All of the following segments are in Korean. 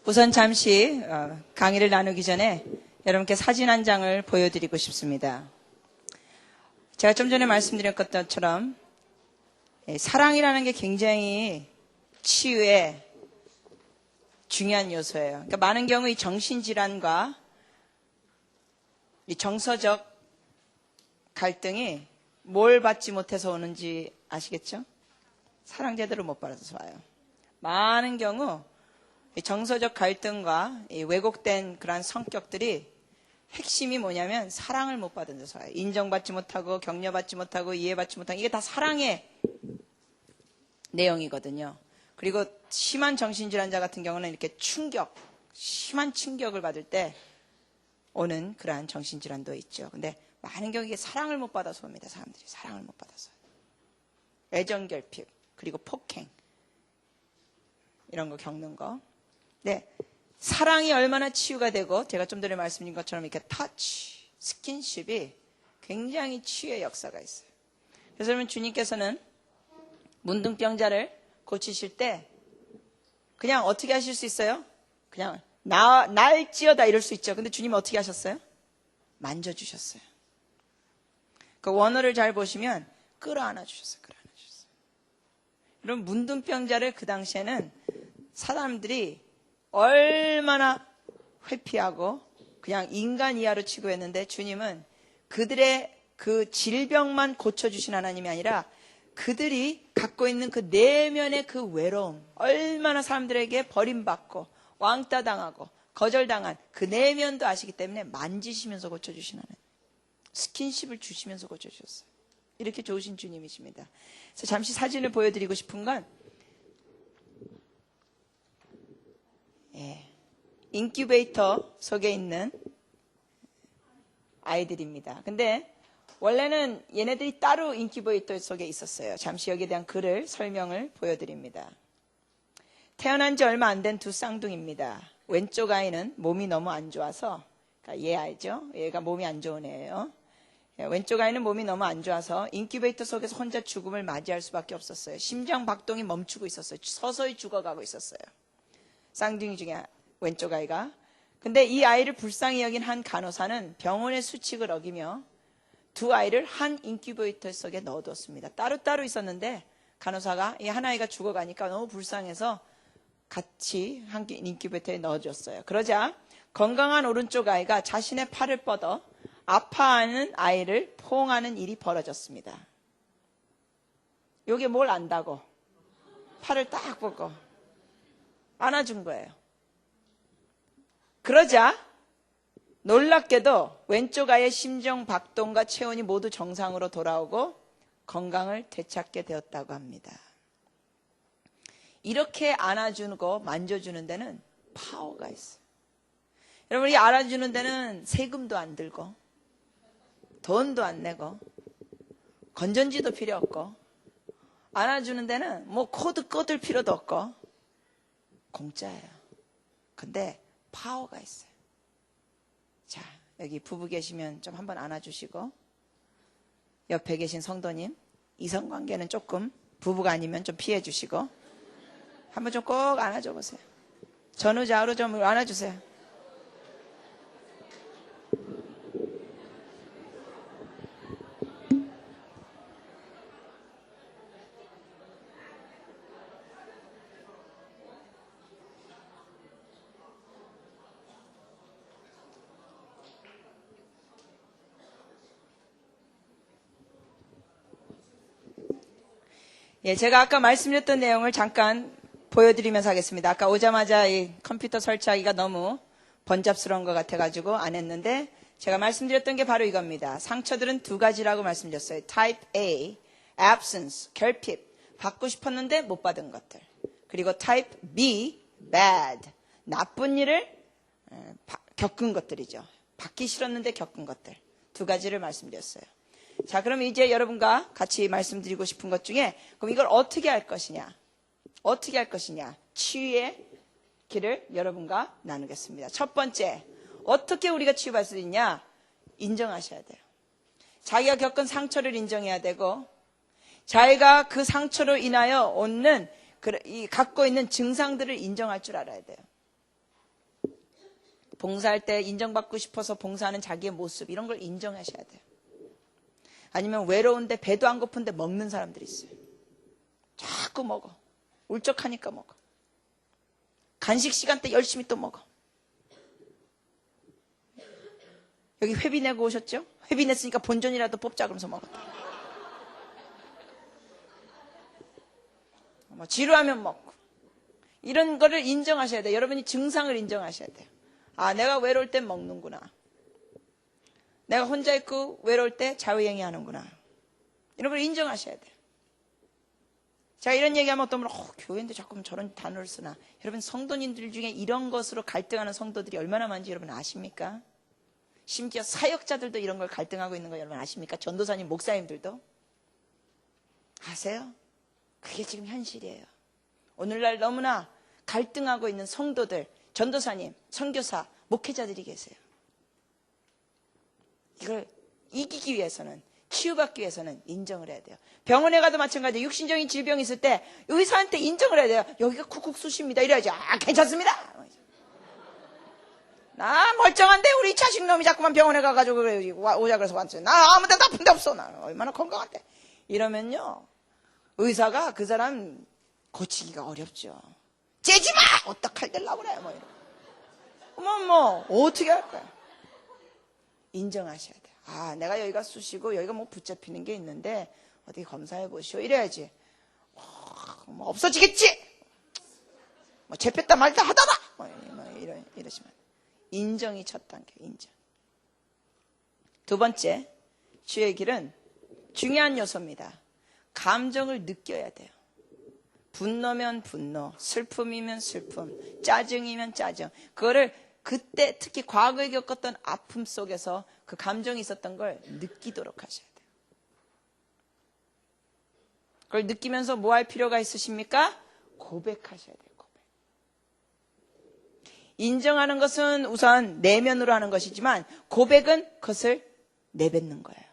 우선 잠시 강의를 나누기 전에 여러분께 사진 한 장을 보여드리고 싶습니다. 제가 좀 전에 말씀드린 것처럼 사랑이라는 게 굉장히 치유의 중요한 요소예요. 그러니까 많은 경우 이 정신질환과 이 정서적 갈등이 뭘 받지 못해서 오는지 아시겠죠? 사랑 제대로 못 받아서 와요. 많은 경우 이 정서적 갈등과 이 왜곡된 그러한 성격들이 핵심이 뭐냐면 사랑을 못 받은 데서 와요. 인정받지 못하고 격려받지 못하고 이해받지 못하고 이게 다 사랑의 내용이거든요. 그리고 심한 정신질환자 같은 경우는 이렇게 심한 충격을 받을 때 오는 그러한 정신질환도 있죠. 근데 많은 경우 이게 사랑을 못 받아서 옵니다. 사람들이 사랑을 못 받아서. 애정결핍, 그리고 폭행 이런 거 겪는 거. 네, 사랑이 얼마나 치유가 되고 제가 좀 전에 말씀드린 것처럼 이렇게 터치, 스킨십이 굉장히 치유의 역사가 있어요. 그래서 여러분 주님께서는 문둥병자를 고치실 때 그냥 어떻게 하실 수 있어요? 그냥 날지어다 이럴 수 있죠. 근데 주님은 어떻게 하셨어요? 만져주셨어요. 그 원어를 잘 보시면 끌어안아 주셨어요. 이런 문둥병자를 그 당시에는 사람들이 얼마나 회피하고 그냥 인간 이하로 취급했는데 주님은 그들의 그 질병만 고쳐주신 하나님이 아니라 그들이 갖고 있는 그 내면의 그 외로움, 얼마나 사람들에게 버림받고 왕따당하고 거절당한 그 내면도 아시기 때문에 만지시면서 고쳐주신 하나님, 스킨십을 주시면서 고쳐주셨어요. 이렇게 좋으신 주님이십니다. 그래서 잠시 사진을 보여드리고 싶은 건 인큐베이터 속에 있는 아이들입니다. 근데 원래는 얘네들이 따로 인큐베이터 속에 있었어요. 잠시 여기에 대한 설명을 보여드립니다. 태어난 지 얼마 안 된 두 쌍둥이입니다. 왼쪽 아이는 몸이 너무 안 좋아서, 그러니까 얘 알죠? 얘가 몸이 안 좋은 애예요. 왼쪽 아이는 몸이 너무 안 좋아서 인큐베이터 속에서 혼자 죽음을 맞이할 수밖에 없었어요. 심장 박동이 멈추고 있었어요. 서서히 죽어가고 있었어요. 쌍둥이 중에 왼쪽 아이가. 근데 이 아이를 불쌍히 여긴 한 간호사는 병원의 수칙을 어기며 두 아이를 한 인큐베이터 속에 넣어뒀습니다. 따로따로 있었는데 간호사가 이 한 아이가 죽어가니까 너무 불쌍해서 같이 한 인큐베이터에 넣어줬어요. 그러자 건강한 오른쪽 아이가 자신의 팔을 뻗어 아파하는 아이를 포옹하는 일이 벌어졌습니다. 요게 뭘 안다고? 팔을 딱 뻗고 안아준 거예요. 그러자 놀랍게도 왼쪽 아이의 심정 박동과 체온이 모두 정상으로 돌아오고 건강을 되찾게 되었다고 합니다. 이렇게 안아주고 만져주는 데는 파워가 있어요. 여러분, 이 안아주는 데는 세금도 안 들고 돈도 안 내고 건전지도 필요 없고 안아주는 데는 뭐 코드 꺼들 필요도 없고 공짜예요. 근데 파워가 있어요. 자, 여기 부부 계시면 좀 한번 안아주시고, 옆에 계신 성도님, 이성관계는 조금 부부가 아니면 좀 피해 주시고 한번 좀 꼭 안아줘 보세요. 전후좌우로 좀 안아주세요. 제가 아까 말씀드렸던 내용을 잠깐 보여드리면서 하겠습니다. 아까 오자마자 이 컴퓨터 설치하기가 너무 번잡스러운 것 같아가지고 안 했는데 제가 말씀드렸던 게 바로 이겁니다. 상처들은 두 가지라고 말씀드렸어요. Type A, absence, 결핍, 받고 싶었는데 못 받은 것들. 그리고 Type B, bad, 나쁜 일을 겪은 것들이죠. 받기 싫었는데 겪은 것들. 두 가지를 말씀드렸어요. 자, 그럼 이제 여러분과 같이 말씀드리고 싶은 것 중에 그럼 이걸 어떻게 할 것이냐? 어떻게 할 것이냐? 치유의 길을 여러분과 나누겠습니다. 첫 번째, 어떻게 우리가 치유받을 수 있냐? 인정하셔야 돼요. 자기가 겪은 상처를 인정해야 되고 자기가 그 상처로 인하여 갖고 있는 증상들을 인정할 줄 알아야 돼요. 봉사할 때 인정받고 싶어서 봉사하는 자기의 모습, 이런 걸 인정하셔야 돼요. 아니면 외로운데 배도 안 고픈데 먹는 사람들이 있어요. 자꾸 먹어. 울적하니까 먹어. 간식 시간 때 열심히 또 먹어. 여기 회비 내고 오셨죠? 회비 냈으니까 본전이라도 뽑자 그러면서 먹었다. 뭐 지루하면 먹고. 이런 거를 인정하셔야 돼요. 여러분이 증상을 인정하셔야 돼요. 아, 내가 외로울 땐 먹는구나. 내가 혼자 있고 외로울 때 자유행위 하는구나. 이런 걸 인정하셔야 돼요. 제가 이런 얘기하면 어떤 분은 교회인데 자꾸 저런 단어를 쓰나. 여러분, 성도님들 중에 이런 것으로 갈등하는 성도들이 얼마나 많은지 여러분 아십니까? 심지어 사역자들도 이런 걸 갈등하고 있는 거 여러분 아십니까? 전도사님, 목사님들도. 아세요? 그게 지금 현실이에요. 오늘날 너무나 갈등하고 있는 성도들, 전도사님, 선교사, 목회자들이 계세요. 이걸 이기기 위해서는, 치유받기 위해서는 인정을 해야 돼요. 병원에 가도 마찬가지예요. 육신적인 질병이 있을 때 의사한테 인정을 해야 돼요. 여기가 쿡쿡 쑤십니다. 이래야지. 아, 괜찮습니다. 나 멀쩡한데 우리 자식놈이 자꾸만 병원에 가가지고 그래, 오자 그래서 왔어요. 나 아무 데도 아픈 데 없어. 나 얼마나 건강한데. 이러면요, 의사가 그 사람 고치기가 어렵죠. 째지 마! 어떡할 델라고 그래. 뭐 이런. 어떻게 할까요? 인정하셔야 돼요. 아, 내가 여기가 쑤시고 여기가 뭐 붙잡히는 게 있는데 어디 검사해 보시오. 이래야지. 뭐 없어지겠지? 뭐 잡혔다 말다 하다가 이러시면 인정이 첫 단계. 인정. 두 번째, 주의 길은 중요한 요소입니다. 감정을 느껴야 돼요. 분노면 분노, 슬픔이면 슬픔, 짜증이면 짜증. 그거를 그때 특히 과거에 겪었던 아픔 속에서 그 감정이 있었던 걸 느끼도록 하셔야 돼요. 그걸 느끼면서 뭐 할 필요가 있으십니까? 고백하셔야 돼요. 고백. 인정하는 것은 우선 내면으로 하는 것이지만 고백은 그것을 내뱉는 거예요.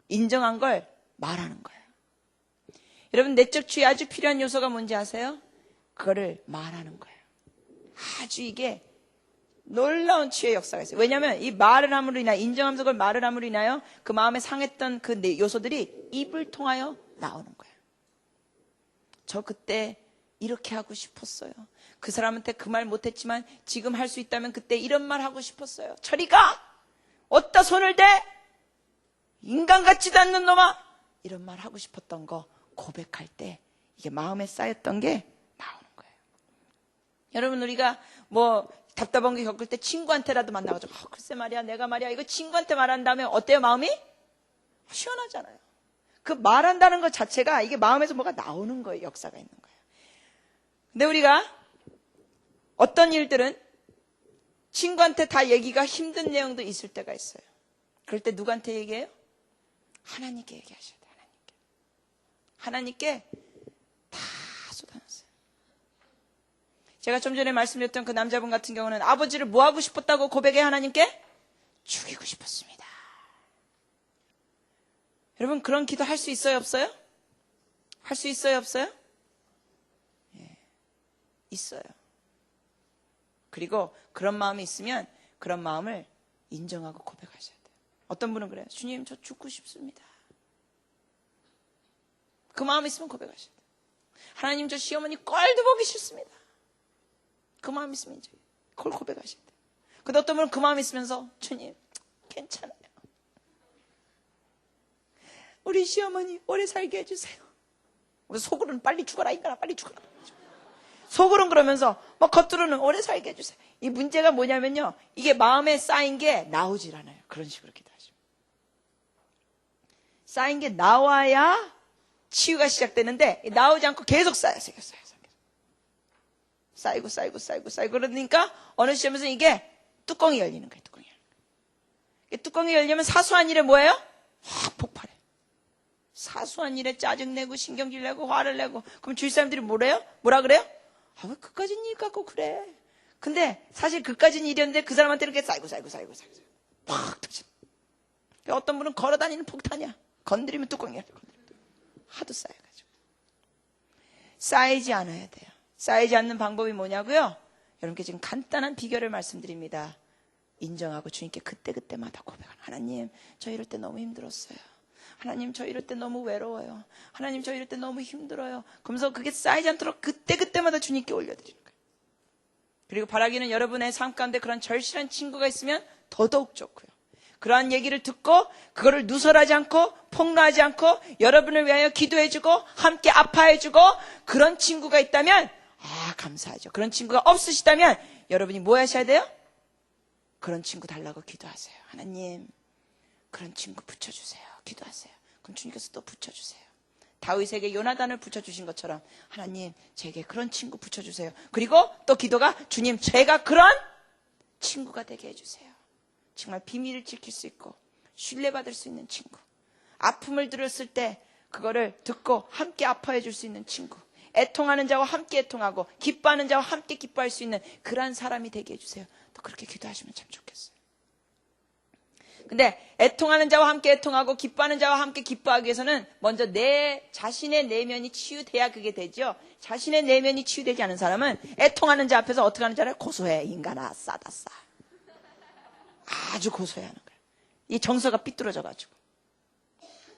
인정한 걸 말하는 거예요. 여러분, 내적 주의에 아주 필요한 요소가 뭔지 아세요? 그거를 말하는 거예요. 아주 이게 놀라운 치유의 역사가 있어요. 왜냐하면 이 말을 함으로 인하여, 인정하면서 그걸 말을 함으로 인하여 그 마음에 상했던 그 요소들이 입을 통하여 나오는 거예요. 저 그때 이렇게 하고 싶었어요. 그 사람한테 그 말 못했지만 지금 할 수 있다면 그때 이런 말 하고 싶었어요. 저리 가! 어디다 손을 대! 인간 같지도 않는 놈아! 이런 말 하고 싶었던 거 고백할 때 이게 마음에 쌓였던 게 나오는 거예요. 여러분, 우리가 뭐 답답한 게 겪을 때 친구한테라도 만나가지고 글쎄 말이야, 내가 말이야, 이거 친구한테 말한 다음에 어때요, 마음이? 시원하잖아요. 그 말한다는 것 자체가 이게 마음에서 뭐가 나오는 거예요. 역사가 있는 거예요. 근데 우리가 어떤 일들은 친구한테 다 얘기가 힘든 내용도 있을 때가 있어요. 그럴 때 누구한테 얘기해요? 하나님께 얘기하셔야 돼요. 하나님께 다 쏟아놨어요. 제가 좀 전에 말씀드렸던 그 남자분 같은 경우는 아버지를 뭐 하고 싶었다고 고백해? 하나님께 죽이고 싶었습니다. 여러분, 그런 기도 할 수 있어요, 없어요? 할 수 있어요, 없어요? 예, 있어요. 그리고 그런 마음이 있으면 그런 마음을 인정하고 고백하셔야 돼요. 어떤 분은 그래요. 주님, 저 죽고 싶습니다. 그 마음이 있으면 고백하셔야 돼요. 하나님, 저 시어머니 꼴도 보기 싫습니다. 그 마음이 있으면 이제 그걸 고백하셔야 돼요. 근데 어떤 분은 그 마음이 있으면서 주님, 괜찮아요. 우리 시어머니 오래 살게 해주세요. 속으로는 빨리 죽어라, 인간아, 빨리 죽어라. 속으로는 그러면서 겉으로는 오래 살게 해주세요. 이 문제가 뭐냐면요, 이게 마음에 쌓인 게 나오질 않아요. 그런 식으로 기도하시면 쌓인 게 나와야 치유가 시작되는데 나오지 않고 계속 쌓여요. 쌓이고 그러니까 어느 시점에서 이게 뚜껑이 열리는 거예요. 뚜껑이 열리면 사소한 일에 뭐예요? 확 폭발해. 사소한 일에 짜증내고 신경질 내고 화를 내고. 그럼 주위 사람들이 뭐라 그래요? 아, 왜 그까진 일 갖고 그래? 근데 사실 그까진 일이었는데 그 사람한테는 이렇게 쌓이고 팍 터져. 어떤 분은 걸어다니는 폭탄이야. 건드리면 뚜껑이 열려. 하도 쌓여가지고. 쌓이지 않아야 돼요. 쌓이지 않는 방법이 뭐냐고요? 여러분께 지금 간단한 비결을 말씀드립니다. 인정하고 주님께 그때그때마다 고백하는, 하나님 저 이럴 때 너무 힘들었어요. 하나님 저 이럴 때 너무 외로워요. 하나님 저 이럴 때 너무 힘들어요. 그러면서 그게 쌓이지 않도록 그때그때마다 주님께 올려드리는 거예요. 그리고 바라기는 여러분의 삶 가운데 그런 절실한 친구가 있으면 더더욱 좋고요. 그러한 얘기를 듣고 그거를 누설하지 않고 폭로하지 않고 여러분을 위하여 기도해주고 함께 아파해주고 그런 친구가 있다면 감사하죠. 그런 친구가 없으시다면 여러분이 뭐 하셔야 돼요? 그런 친구 달라고 기도하세요. 하나님 그런 친구 붙여주세요. 기도하세요. 그럼 주님께서 또 붙여주세요. 다윗에게 요나단을 붙여주신 것처럼 하나님 제게 그런 친구 붙여주세요. 그리고 또 기도가 주님 제가 그런 친구가 되게 해주세요. 정말 비밀을 지킬 수 있고 신뢰받을 수 있는 친구, 아픔을 들었을 때 그거를 듣고 함께 아파해 줄 수 있는 친구, 애통하는 자와 함께 애통하고 기뻐하는 자와 함께 기뻐할 수 있는 그러한 사람이 되게 해주세요. 또 그렇게 기도하시면 참 좋겠어요. 근데 애통하는 자와 함께 애통하고 기뻐하는 자와 함께 기뻐하기 위해서는 먼저 내 자신의 내면이 치유돼야 그게 되죠. 자신의 내면이 치유되지 않은 사람은 애통하는 자 앞에서 어떻게 하는 줄 알아요? 고소해. 인간아 싸다 싸. 아주 고소해하는 거예요. 이 정서가 삐뚤어져가지고.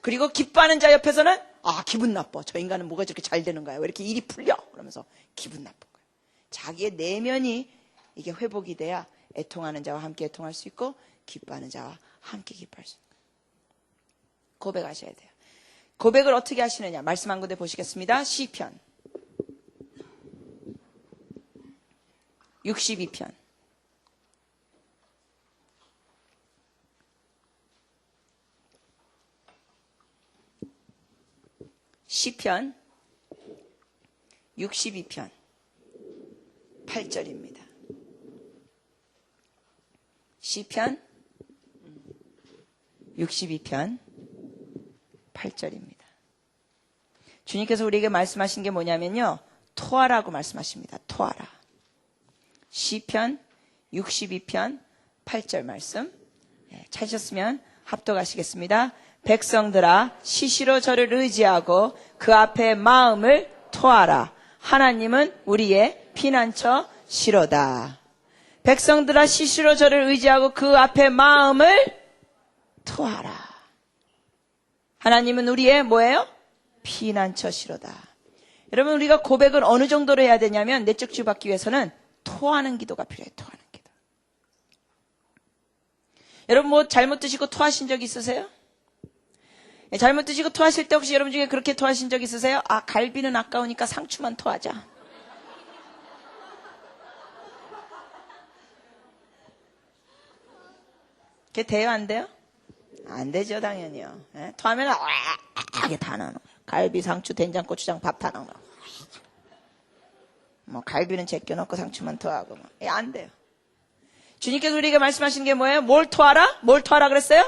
그리고 기뻐하는 자 옆에서는 기분 나빠. 저 인간은 뭐가 저렇게 잘 되는 거야. 왜 이렇게 일이 풀려? 그러면서 기분 나쁜 거예요. 자기의 내면이 이게 회복이 돼야 애통하는 자와 함께 애통할 수 있고 기뻐하는 자와 함께 기뻐할 수 있는 거예요. 고백하셔야 돼요. 고백을 어떻게 하시느냐? 말씀 한 군데 보시겠습니다. 시편 62편 시편 62편 8절입니다. 시편 62편 8절입니다. 주님께서 우리에게 말씀하신 게 뭐냐면요. 토하라고 말씀하십니다. 토하라. 시편 62편 8절 말씀 찾으셨으면 합독하시겠습니다. 백성들아 시시로 저를 의지하고 그 앞에 마음을 토하라. 하나님은 우리의 피난처시로다. 백성들아 시시로 저를 의지하고 그 앞에 마음을 토하라. 하나님은 우리의 뭐예요? 피난처시로다. 여러분 우리가 고백을 어느 정도로 해야 되냐면 내적 치유받기 위해서는 토하는 기도가 필요해요. 토하는 기도. 여러분 뭐 잘못 드시고 토하신 적 있으세요? 잘못 드시고 토하실 때 혹시 여러분 중에 그렇게 토하신 적 있으세요? 갈비는 아까우니까 상추만 토하자. 그게 돼요? 안 돼요? 안 되죠, 당연히요. 토하면 이게 다 나오는 거예요. 갈비, 상추, 된장, 고추장, 밥 다 나오는 거예요. 뭐 갈비는 제껴놓고 상추만 토하고 안 돼요. 주님께서 우리에게 말씀하시는 게 뭐예요? 뭘 토하라? 뭘 토하라 그랬어요?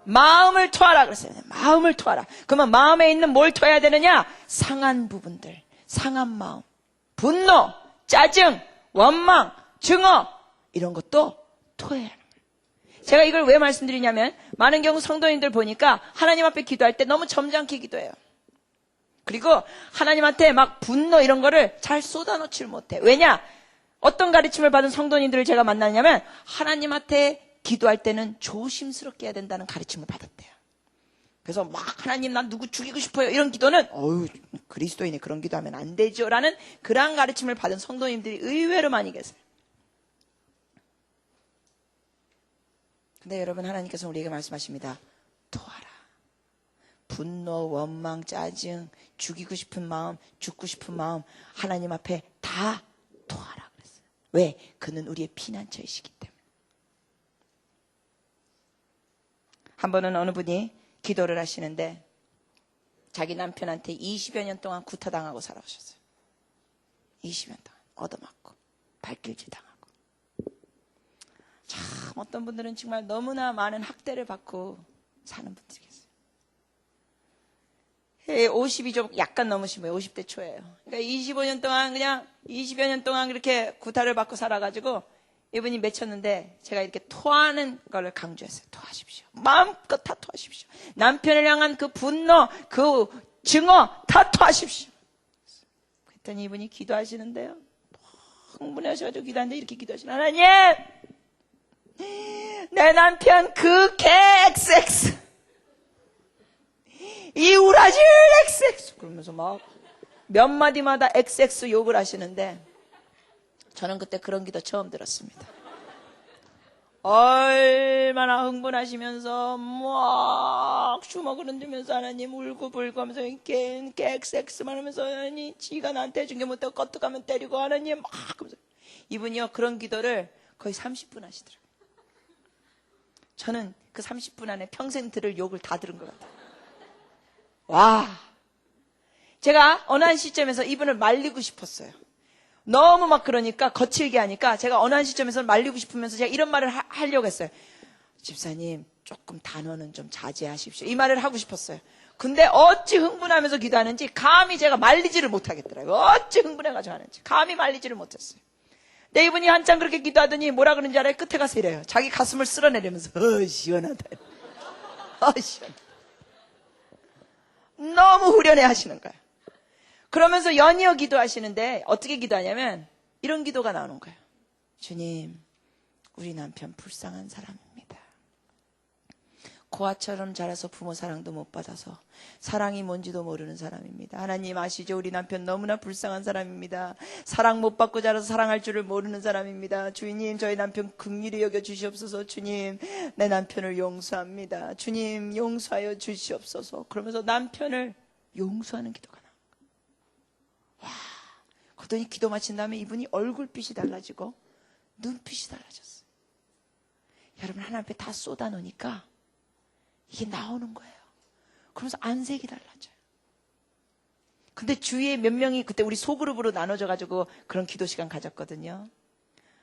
마음을 토하라 그랬어요. 마음을 토하라. 그러면 마음에 있는 뭘 토해야 되느냐? 상한 부분들, 상한 마음, 분노, 짜증, 원망, 증오 이런 것도 토해야 하는 거예요. 제가 이걸 왜 말씀드리냐면 많은 경우 성도님들 보니까 하나님 앞에 기도할 때 너무 점잖게 기도해요. 그리고 하나님한테 막 분노 이런 거를 잘 쏟아놓지를 못해. 왜냐? 어떤 가르침을 받은 성도님들을 제가 만나냐면 하나님한테 기도할 때는 조심스럽게 해야 된다는 가르침을 받았대요. 그래서 막 하나님 난 누구 죽이고 싶어요 이런 기도는 그리스도인이 그런 기도하면 안 되죠 라는 그러한 가르침을 받은 성도님들이 의외로 많이 계세요. 근데 여러분 하나님께서 우리에게 말씀하십니다. 토하라. 분노, 원망, 짜증, 죽이고 싶은 마음, 죽고 싶은 마음 하나님 앞에 다 토하라 그랬어요. 왜? 그는 우리의 피난처이시기 때문에. 한 번은 어느 분이 기도를 하시는데 자기 남편한테 20여 년 동안 구타당하고 살아오셨어요. 20년 동안 얻어맞고 발길질 당하고. 참 어떤 분들은 정말 너무나 많은 학대를 받고 사는 분들이 계세요. 50이 좀 약간 넘으신 거예요. 50대 초예요. 그러니까 25년 동안 그냥 20여 년 동안 그렇게 구타를 받고 살아가지고 이분이 맺혔는데 제가 이렇게 토하는 걸 강조했어요. 토하십시오. 마음껏 다 토하십시오. 남편을 향한 그 분노, 그 증오 다 토하십시오. 그랬더니 이분이 기도하시는데요. 흥분하셔가지고 기도하는데 이렇게 기도하시는 하나님, 내 남편 그 개 XX, 이 우라질 XX 그러면서 막 몇 마디마다 XX 욕을 하시는데 저는 그때 그런 기도 처음 들었습니다. 얼마나 흥분하시면서 막 주먹을 흔들면서 하나님 울고불고 하면서 이렇게 XX만 하면서 하나님 지가 나한테 해준 게 못하고 껐떡하면 때리고 하나님 막 하면서 이분이요 그런 기도를 거의 30분 하시더라고요. 저는 그 30분 안에 평생 들을 욕을 다 들은 것 같아요. 와, 제가 어느 한 시점에서 이분을 말리고 싶었어요. 너무 막 그러니까 거칠게 하니까 제가 어느 한 시점에서 말리고 싶으면서 제가 이런 말을 하려고 했어요. 집사님 조금 단어는 좀 자제하십시오. 이 말을 하고 싶었어요. 근데 어찌 흥분하면서 기도하는지 감히 제가 말리지를 못하겠더라고요. 어찌 흥분해가지고 하는지 감히 말리지를 못했어요. 근데 이분이 한참 그렇게 기도하더니 뭐라 그러는지 알아요? 끝에 가서 이래요. 자기 가슴을 쓸어내려면서 시원하다. 시원하다. 너무 후련해 하시는 거예요. 그러면서 연이어 기도하시는데 어떻게 기도하냐면 이런 기도가 나오는 거예요. 주님, 우리 남편 불쌍한 사람입니다. 고아처럼 자라서 부모 사랑도 못 받아서 사랑이 뭔지도 모르는 사람입니다. 하나님 아시죠? 우리 남편 너무나 불쌍한 사람입니다. 사랑 못 받고 자라서 사랑할 줄을 모르는 사람입니다. 주님, 저희 남편 긍휼히 여겨 주시옵소서. 주님, 내 남편을 용서합니다. 주님, 용서하여 주시옵소서. 그러면서 남편을 용서하는 기도가 나와요. 와, 그러더니 기도 마친 다음에 이분이 얼굴빛이 달라지고 눈빛이 달라졌어요. 여러분, 하나님 앞에 다 쏟아 놓으니까 이게 나오는 거예요. 그러면서 안색이 달라져요. 근데 주위에 몇 명이 그때 우리 소그룹으로 나눠져가지고 그런 기도 시간 가졌거든요.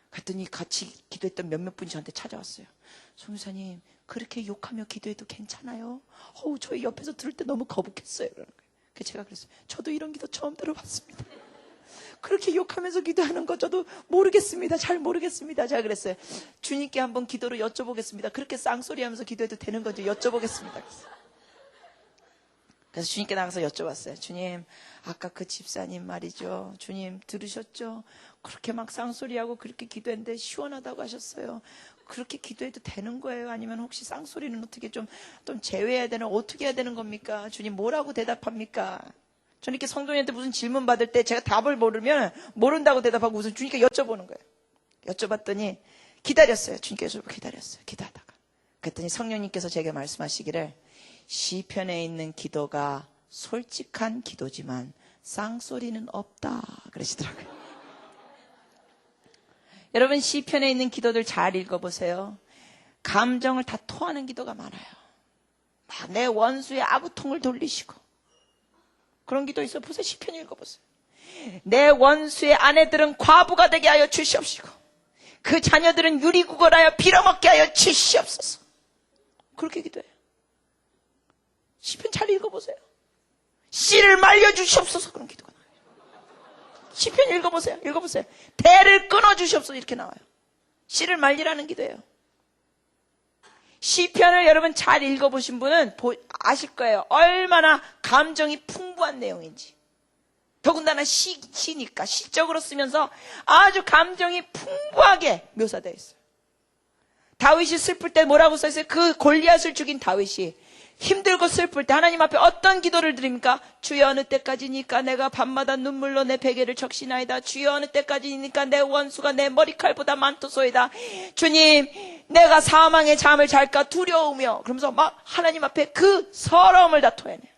그랬더니 같이 기도했던 몇몇 분이 저한테 찾아왔어요. 송유사님, 그렇게 욕하며 기도해도 괜찮아요? 저희 옆에서 들을 때 너무 거북했어요. 그러는 거예요. 그래서 제가 그랬어요. 저도 이런 기도 처음 들어봤습니다. 그렇게 욕하면서 기도하는 거 저도 모르겠습니다. 잘 모르겠습니다. 제가 그랬어요. 주님께 한번 기도로 여쭤보겠습니다. 그렇게 쌍소리하면서 기도해도 되는 건지 여쭤보겠습니다. 그래서 주님께 나가서 여쭤봤어요. 주님, 아까 그 집사님 말이죠. 주님 들으셨죠? 그렇게 막 쌍소리하고 그렇게 기도했는데 시원하다고 하셨어요. 그렇게 기도해도 되는 거예요? 아니면 혹시 쌍소리는 어떻게 좀 제외해야 되나? 어떻게 해야 되는 겁니까? 주님 뭐라고 대답합니까? 저는 이렇게 성도님한테 무슨 질문 받을 때 제가 답을 모르면 모른다고 대답하고 우선 주님께 여쭤보는 거예요. 여쭤봤더니 기다렸어요. 주님께 기다렸어요. 기도하다가. 그랬더니 성령님께서 제게 말씀하시기를 시편에 있는 기도가 솔직한 기도지만 쌍소리는 없다 그러시더라고요. 여러분, 시편에 있는 기도들 잘 읽어보세요. 감정을 다 토하는 기도가 많아요. 막 내 원수의 아부통을 돌리시고 그런 기도 있어요. 보세요. 시편 읽어보세요. 내 원수의 아내들은 과부가 되게 하여 주시옵시고 그 자녀들은 유리구걸하여 빌어먹게 하여 주시옵소서. 그렇게 기도해요. 시편 잘 읽어보세요. 씨를 말려주시옵소서. 그런 기도가 나와요. 시편 읽어보세요. 읽어보세요. 대를 끊어주시옵소서. 이렇게 나와요. 씨를 말리라는 기도예요. 시편을 여러분 잘 읽어보신 분은 아실 거예요. 얼마나 감정이 풍부한 내용인지. 더군다나 시니까 시적으로 쓰면서 아주 감정이 풍부하게 묘사되어 있어요. 다윗이 슬플 때 뭐라고 써있어요? 그 골리앗을 죽인 다윗이 힘들고 슬플 때 하나님 앞에 어떤 기도를 드립니까? 주여 어느 때까지니까 내가 밤마다 눈물로 내 베개를 적시나이다. 주여 어느 때까지니까 내 원수가 내 머리칼보다 많도소이다. 주님, 내가 사망의 잠을 잘까 두려우며 그러면서 막 하나님 앞에 그 서러움을 다 토해내요.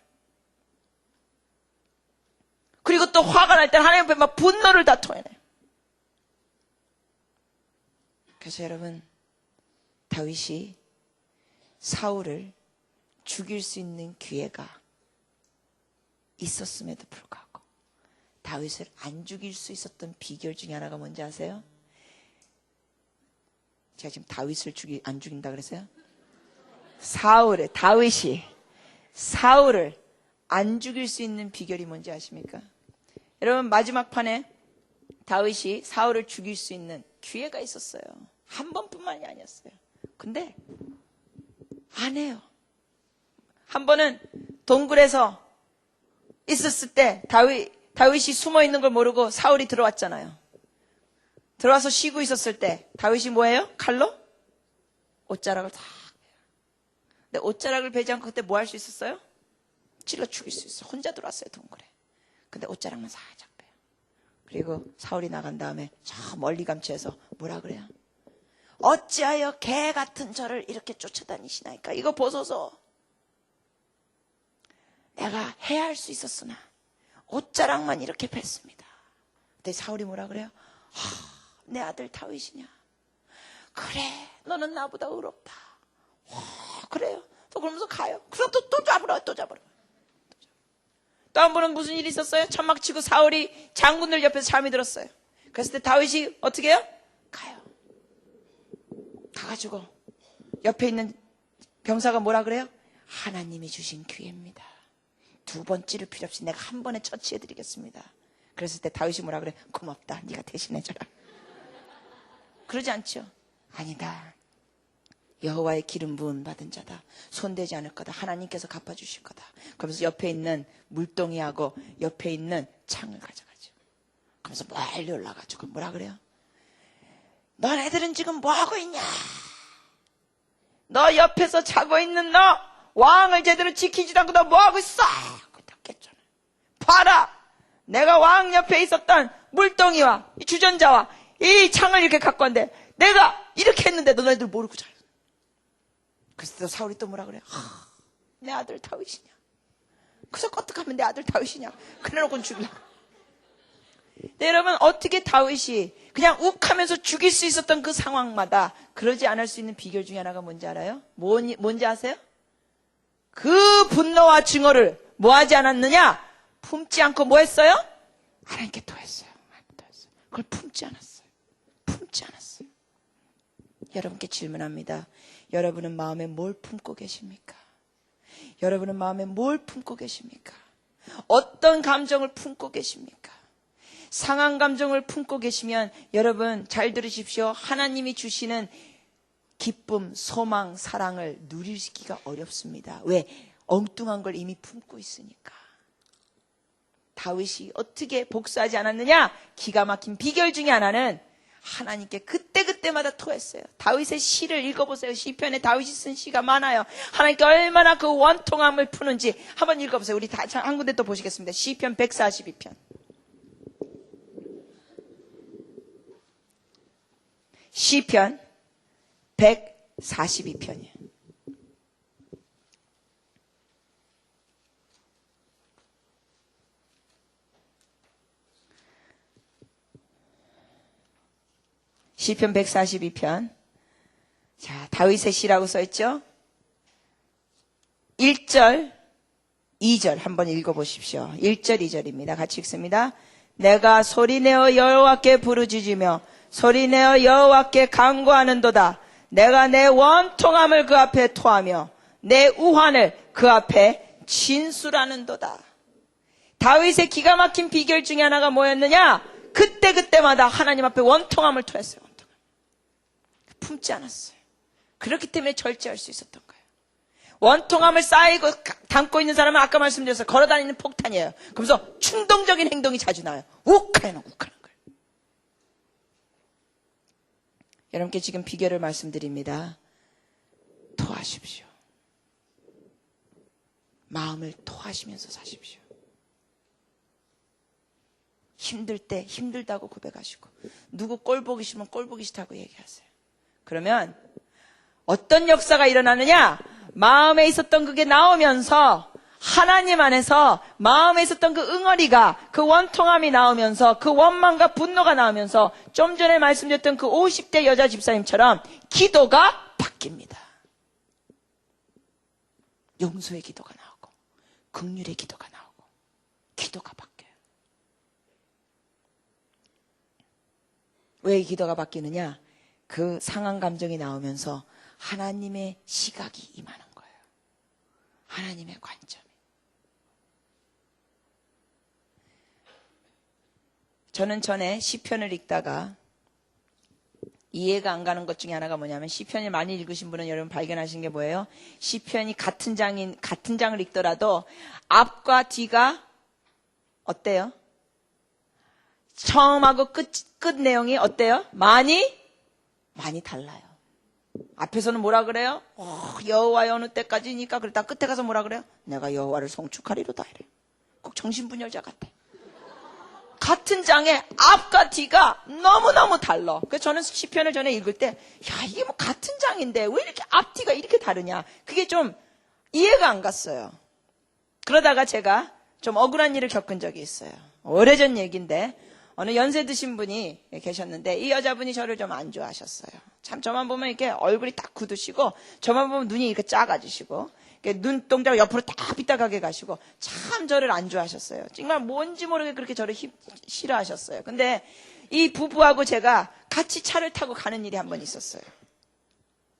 그리고 또 화가 날 때 하나님 앞에 막 분노를 다 토해내요. 그래서 여러분, 다윗이 사울을 죽일 수 있는 기회가 있었음에도 불구하고 다윗을 안 죽일 수 있었던 비결 중에 하나가 뭔지 아세요? 제가 지금 다윗을 안 죽인다 그랬어요? 다윗이 사울을 안 죽일 수 있는 비결이 뭔지 아십니까? 여러분, 마지막 판에 다윗이 사울을 죽일 수 있는 기회가 있었어요. 한 번뿐만이 아니었어요. 근데 안 해요. 한 번은 동굴에서 있었을 때 다윗이 숨어 있는 걸 모르고 사울이 들어왔잖아요. 들어와서 쉬고 있었을 때 다윗이 뭐예요? 칼로 옷자락을 다. 근데 옷자락을 베지 않고 그때 뭐 할 수 있었어요? 찔러 죽일 수 있어. 혼자 들어왔어요, 동굴에. 근데 옷자락만 살짝 빼요. 그리고 사울이 나간 다음에 저 멀리 감춰서 뭐라 그래요? 어찌하여 개 같은 저를 이렇게 쫓아다니시나이까? 이거 벗어서 내가 해야 할 수 있었으나 옷자락만 이렇게 뺐습니다. 근데 사울이 뭐라 그래요? 내 아들 다윗이냐? 그래, 너는 나보다 의롭다. 그래요. 또 그러면서 가요. 그래서 또 잡으러. 또 한 번은 무슨 일이 있었어요? 천막 치고 사울이 장군들 옆에서 잠이 들었어요. 그랬을 때 다윗이 어떻게 해요? 가요. 가가지고 옆에 있는 병사가 뭐라 그래요? 하나님이 주신 기회입니다. 두 번 찌를 필요 없이 내가 한 번에 처치해드리겠습니다. 그랬을 때 다윗이 뭐라 그래? 고맙다. 네가 대신해줘라. 그러지 않죠? 아니다. 여호와의 기름 부음 받은 자다. 손대지 않을 거다. 하나님께서 갚아주실 거다. 그러면서 옆에 있는 물동이하고 옆에 있는 창을 가져가죠. 그러면서 멀리 올라가지고 뭐라 그래요? 너네들은 지금 뭐하고 있냐? 너 옆에서 자고 있는 너 왕을 제대로 지키지도 않고 너 뭐하고 있어? 딱 깼잖아. 봐라, 내가 왕 옆에 있었던 물동이와 이 주전자와 이 창을 이렇게 갖고 왔는데 내가 이렇게 했는데 너네들 모르고 잘. 그래서 또 사울이 또 뭐라 그래? 내 아들 다윗이냐? 그래서 어떡하면 내 아들 다윗이냐? 그래놓고는 죽이려고. 네, 여러분, 어떻게 다윗이 그냥 욱하면서 죽일 수 있었던 그 상황마다 그러지 않을 수 있는 비결 중에 하나가 뭔지 알아요? 뭔지 아세요? 그 분노와 증오를 뭐 하지 않았느냐? 품지 않고 뭐 했어요? 하나님께 토했어요. 그걸 품지 않았어요. 여러분께 질문합니다. 여러분은 마음에 뭘 품고 계십니까? 여러분은 마음에 뭘 품고 계십니까? 어떤 감정을 품고 계십니까? 상한 감정을 품고 계시면 여러분 잘 들으십시오. 하나님이 주시는 기쁨, 소망, 사랑을 누리기가 어렵습니다. 왜? 엉뚱한 걸 이미 품고 있으니까. 다윗이 어떻게 복수하지 않았느냐? 기가 막힌 비결 중에 하나는 하나님께 그때마다 토했어요. 다윗의 시를 읽어보세요. 시편에 다윗이 쓴 시가 많아요. 하나님께 얼마나 그 원통함을 푸는지 한번 읽어보세요. 우리 다 한 군데 또 보시겠습니다. 시편 142편. 시편 142편이에요. 시편 142편. 자, 다윗의 시라고 써있죠? 1절, 2절 한번 읽어보십시오. 1절, 2절입니다. 같이 읽습니다. 내가 소리내어 여호와께 부르짖으며 소리내어 여호와께 간구하는도다. 내가 내 원통함을 그 앞에 토하며 내 우환을 그 앞에 진술하는도다. 다윗의 기가 막힌 비결 중에 하나가 뭐였느냐? 그때마다 하나님 앞에 원통함을 토했어요. 품지 않았어요. 그렇기 때문에 절제할 수 있었던 거예요. 원통함을 쌓이고 담고 있는 사람은 아까 말씀드렸어요. 걸어다니는 폭탄이에요. 그러면서 충동적인 행동이 자주 나요. 욱하는 거예요. 여러분께 지금 비결을 말씀드립니다. 토하십시오. 마음을 토하시면서 사십시오. 힘들 때 힘들다고 고백하시고 누구 꼴 보기 싫으면 꼴 보기 싫다고 얘기하세요. 그러면 어떤 역사가 일어나느냐? 마음에 있었던 그게 나오면서 하나님 안에서 마음에 있었던 그 응어리가, 그 원통함이 나오면서 그 원망과 분노가 나오면서 좀 전에 말씀드렸던 그 50대 여자 집사님처럼 기도가 바뀝니다. 용서의 기도가 나오고 긍휼의 기도가 나오고 기도가 바뀌어요. 왜 이 기도가 바뀌느냐? 그 상한 감정이 나오면서 하나님의 시각이 임하는 거예요. 하나님의 관점이. 저는 전에 시편을 읽다가 이해가 안 가는 것 중에 하나가 뭐냐면, 시편을 많이 읽으신 분은 여러분 발견하신 게 뭐예요? 시편이 같은 장을 읽더라도 앞과 뒤가 어때요? 처음하고 끝 내용이 어때요? 많이 달라요. 앞에서는 뭐라 그래요? 여호와의 어느 때까지니까 그랬다 끝에 가서 뭐라 그래요? 내가 여호와를 송축하리로다 이래. 꼭 정신분열자 같아. 같은 장의 앞과 뒤가 너무너무 달라. 그래서 저는 시편을 전에 읽을 때, 야, 이게 뭐 같은 장인데 왜 이렇게 앞뒤가 이렇게 다르냐. 그게 좀 이해가 안 갔어요. 그러다가 제가 좀 억울한 일을 겪은 적이 있어요. 오래전 얘기인데, 어느 연세 드신 분이 계셨는데, 이 여자분이 저를 좀 안 좋아하셨어요. 참, 저만 보면 이렇게 얼굴이 딱 굳으시고, 저만 보면 눈이 이렇게 작아지시고, 눈동자가 옆으로 딱 빗다가게 가시고 참 저를 안 좋아하셨어요. 정말 뭔지 모르게 그렇게 저를 싫어하셨어요. 근데 이 부부하고 제가 같이 차를 타고 가는 일이 한 번 있었어요.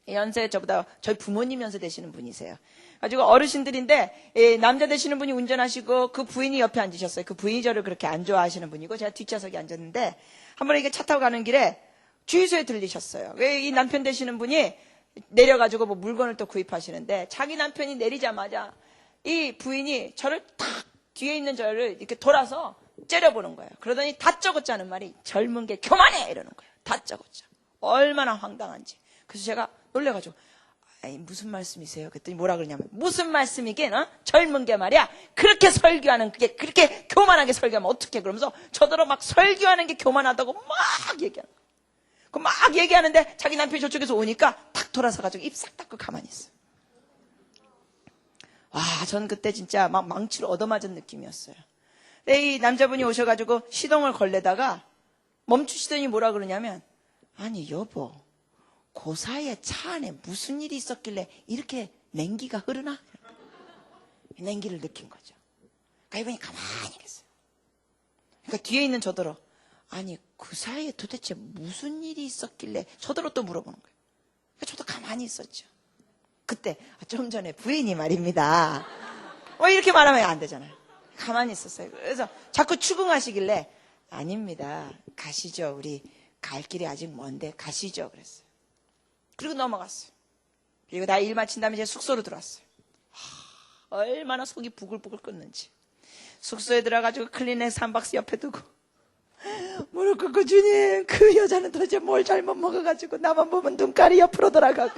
연세 저보다 저희 부모님 연세 되시는 분이세요. 가지고 어르신들인데 남자 되시는 분이 운전하시고 그 부인이 옆에 앉으셨어요. 그 부인이 저를 그렇게 안 좋아하시는 분이고 제가 뒷좌석에 앉았는데 한 번에 이게 차 타고 가는 길에 주유소에 들리셨어요. 왜 이 남편 되시는 분이 내려가지고 뭐 물건을 또 구입하시는데 자기 남편이 내리자마자 이 부인이 저를 탁 뒤에 있는 저를 이렇게 돌아서 째려보는 거예요. 그러더니 다짜고짜는 말이 젊은 게 교만해 이러는 거예요. 다짜고짜. 얼마나 황당한지. 그래서 제가 놀래가지고 아이 무슨 말씀이세요? 그랬더니 뭐라 그러냐면 무슨 말씀이긴 젊은 게 말이야. 그렇게 설교하는 그게 그렇게 교만하게 설교하면 어떡해. 그러면서 저더러 막 설교하는 게 교만하다고 막 얘기하는 거예요. 막 얘기하는데 자기 남편이 저쪽에서 오니까 탁 돌아서가지고 입 싹 닫고 가만히 있어요. 와, 전 그때 진짜 막 망치로 얻어맞은 느낌이었어요. 이 남자분이 오셔가지고 시동을 걸려다가 멈추시더니 뭐라 그러냐면 아니 여보 그 사이에 차 안에 무슨 일이 있었길래 이렇게 냉기가 흐르나? 냉기를 느낀 거죠. 그러니까 이분이 가만히 계세요. 그러니까 뒤에 있는 저더러 아니 그 사이에 도대체 무슨 일이 있었길래 저더러 또 물어보는 거예요. 저도 가만히 있었죠. 그때 좀 전에 부인이 말입니다. 이렇게 말하면 안 되잖아요. 가만히 있었어요. 그래서 자꾸 추궁하시길래 아닙니다. 가시죠. 우리 갈 길이 아직 먼데 가시죠. 그랬어요. 그리고 넘어갔어요. 그리고 나 일 마친 다음에 제 숙소로 들어왔어요. 얼마나 속이 부글부글 끓는지. 숙소에 들어가지고 클리넥스 한 박스 옆에 두고 무릎 꿇고 주님 그 여자는 도대체 뭘 잘못 먹어가지고 나만 보면 눈깔이 옆으로 돌아가고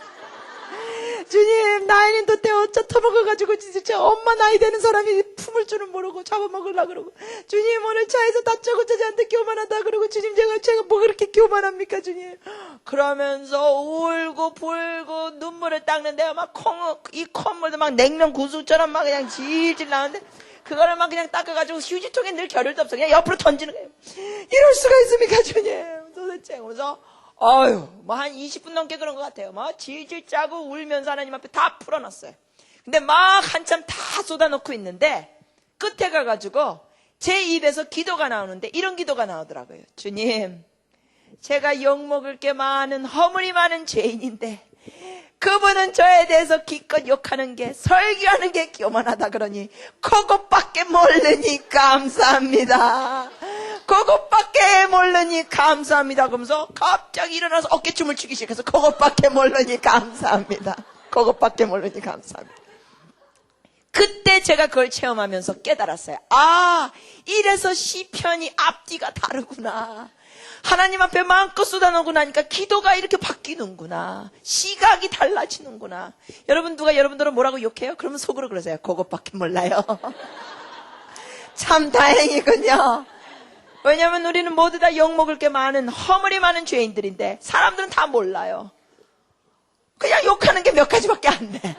주님 나이는 도대체 어쩌 터먹어가지고 진짜 엄마 나이 되는 사람이 품을 줄은 모르고 잡아먹으려고 그러고 주님 오늘 차에서 다짜고짜 저한테 교만하다 그러고 주님 제가 뭐 그렇게 교만합니까 주님. 그러면서 울고 불고 눈물을 닦는데 막 이 콧물도 막 냉면 구슬처럼 막 그냥 질질 나는데 그거를 막 그냥 닦아가지고 휴지통에 늘 겨를도 없어. 그냥 옆으로 던지는 거예요. 이럴 수가 있습니까, 주님? 도대체. 그래서, 뭐 한 20분 넘게 그런 것 같아요. 막 질질 짜고 울면서 하나님 앞에 다 풀어놨어요. 근데 막 한참 다 쏟아놓고 있는데, 끝에 가가지고 제 입에서 기도가 나오는데, 이런 기도가 나오더라고요. 주님, 제가 욕먹을 게 많은, 허물이 많은 죄인인데, 그분은 저에 대해서 기껏 욕하는 게 설교하는 게 교만하다 그러니 그것밖에 모르니 감사합니다. 그것밖에 모르니 감사합니다. 그러면서 갑자기 일어나서 어깨춤을 추기 시작해서 그것밖에 모르니 감사합니다. 그것밖에 모르니 감사합니다. 그때 제가 그걸 체험하면서 깨달았어요. 아, 이래서 시편이 앞뒤가 다르구나. 하나님 앞에 마음껏 쏟아놓고 나니까 기도가 이렇게 바뀌는구나. 시각이 달라지는구나. 여러분 누가 여러분들은 뭐라고 욕해요? 그러면 속으로 그러세요. 그것밖에 몰라요. 참 다행이군요. 왜냐하면 우리는 모두 다 욕먹을 게 많은 허물이 많은 죄인들인데 사람들은 다 몰라요. 그냥 욕하는 게 몇 가지밖에 안 돼.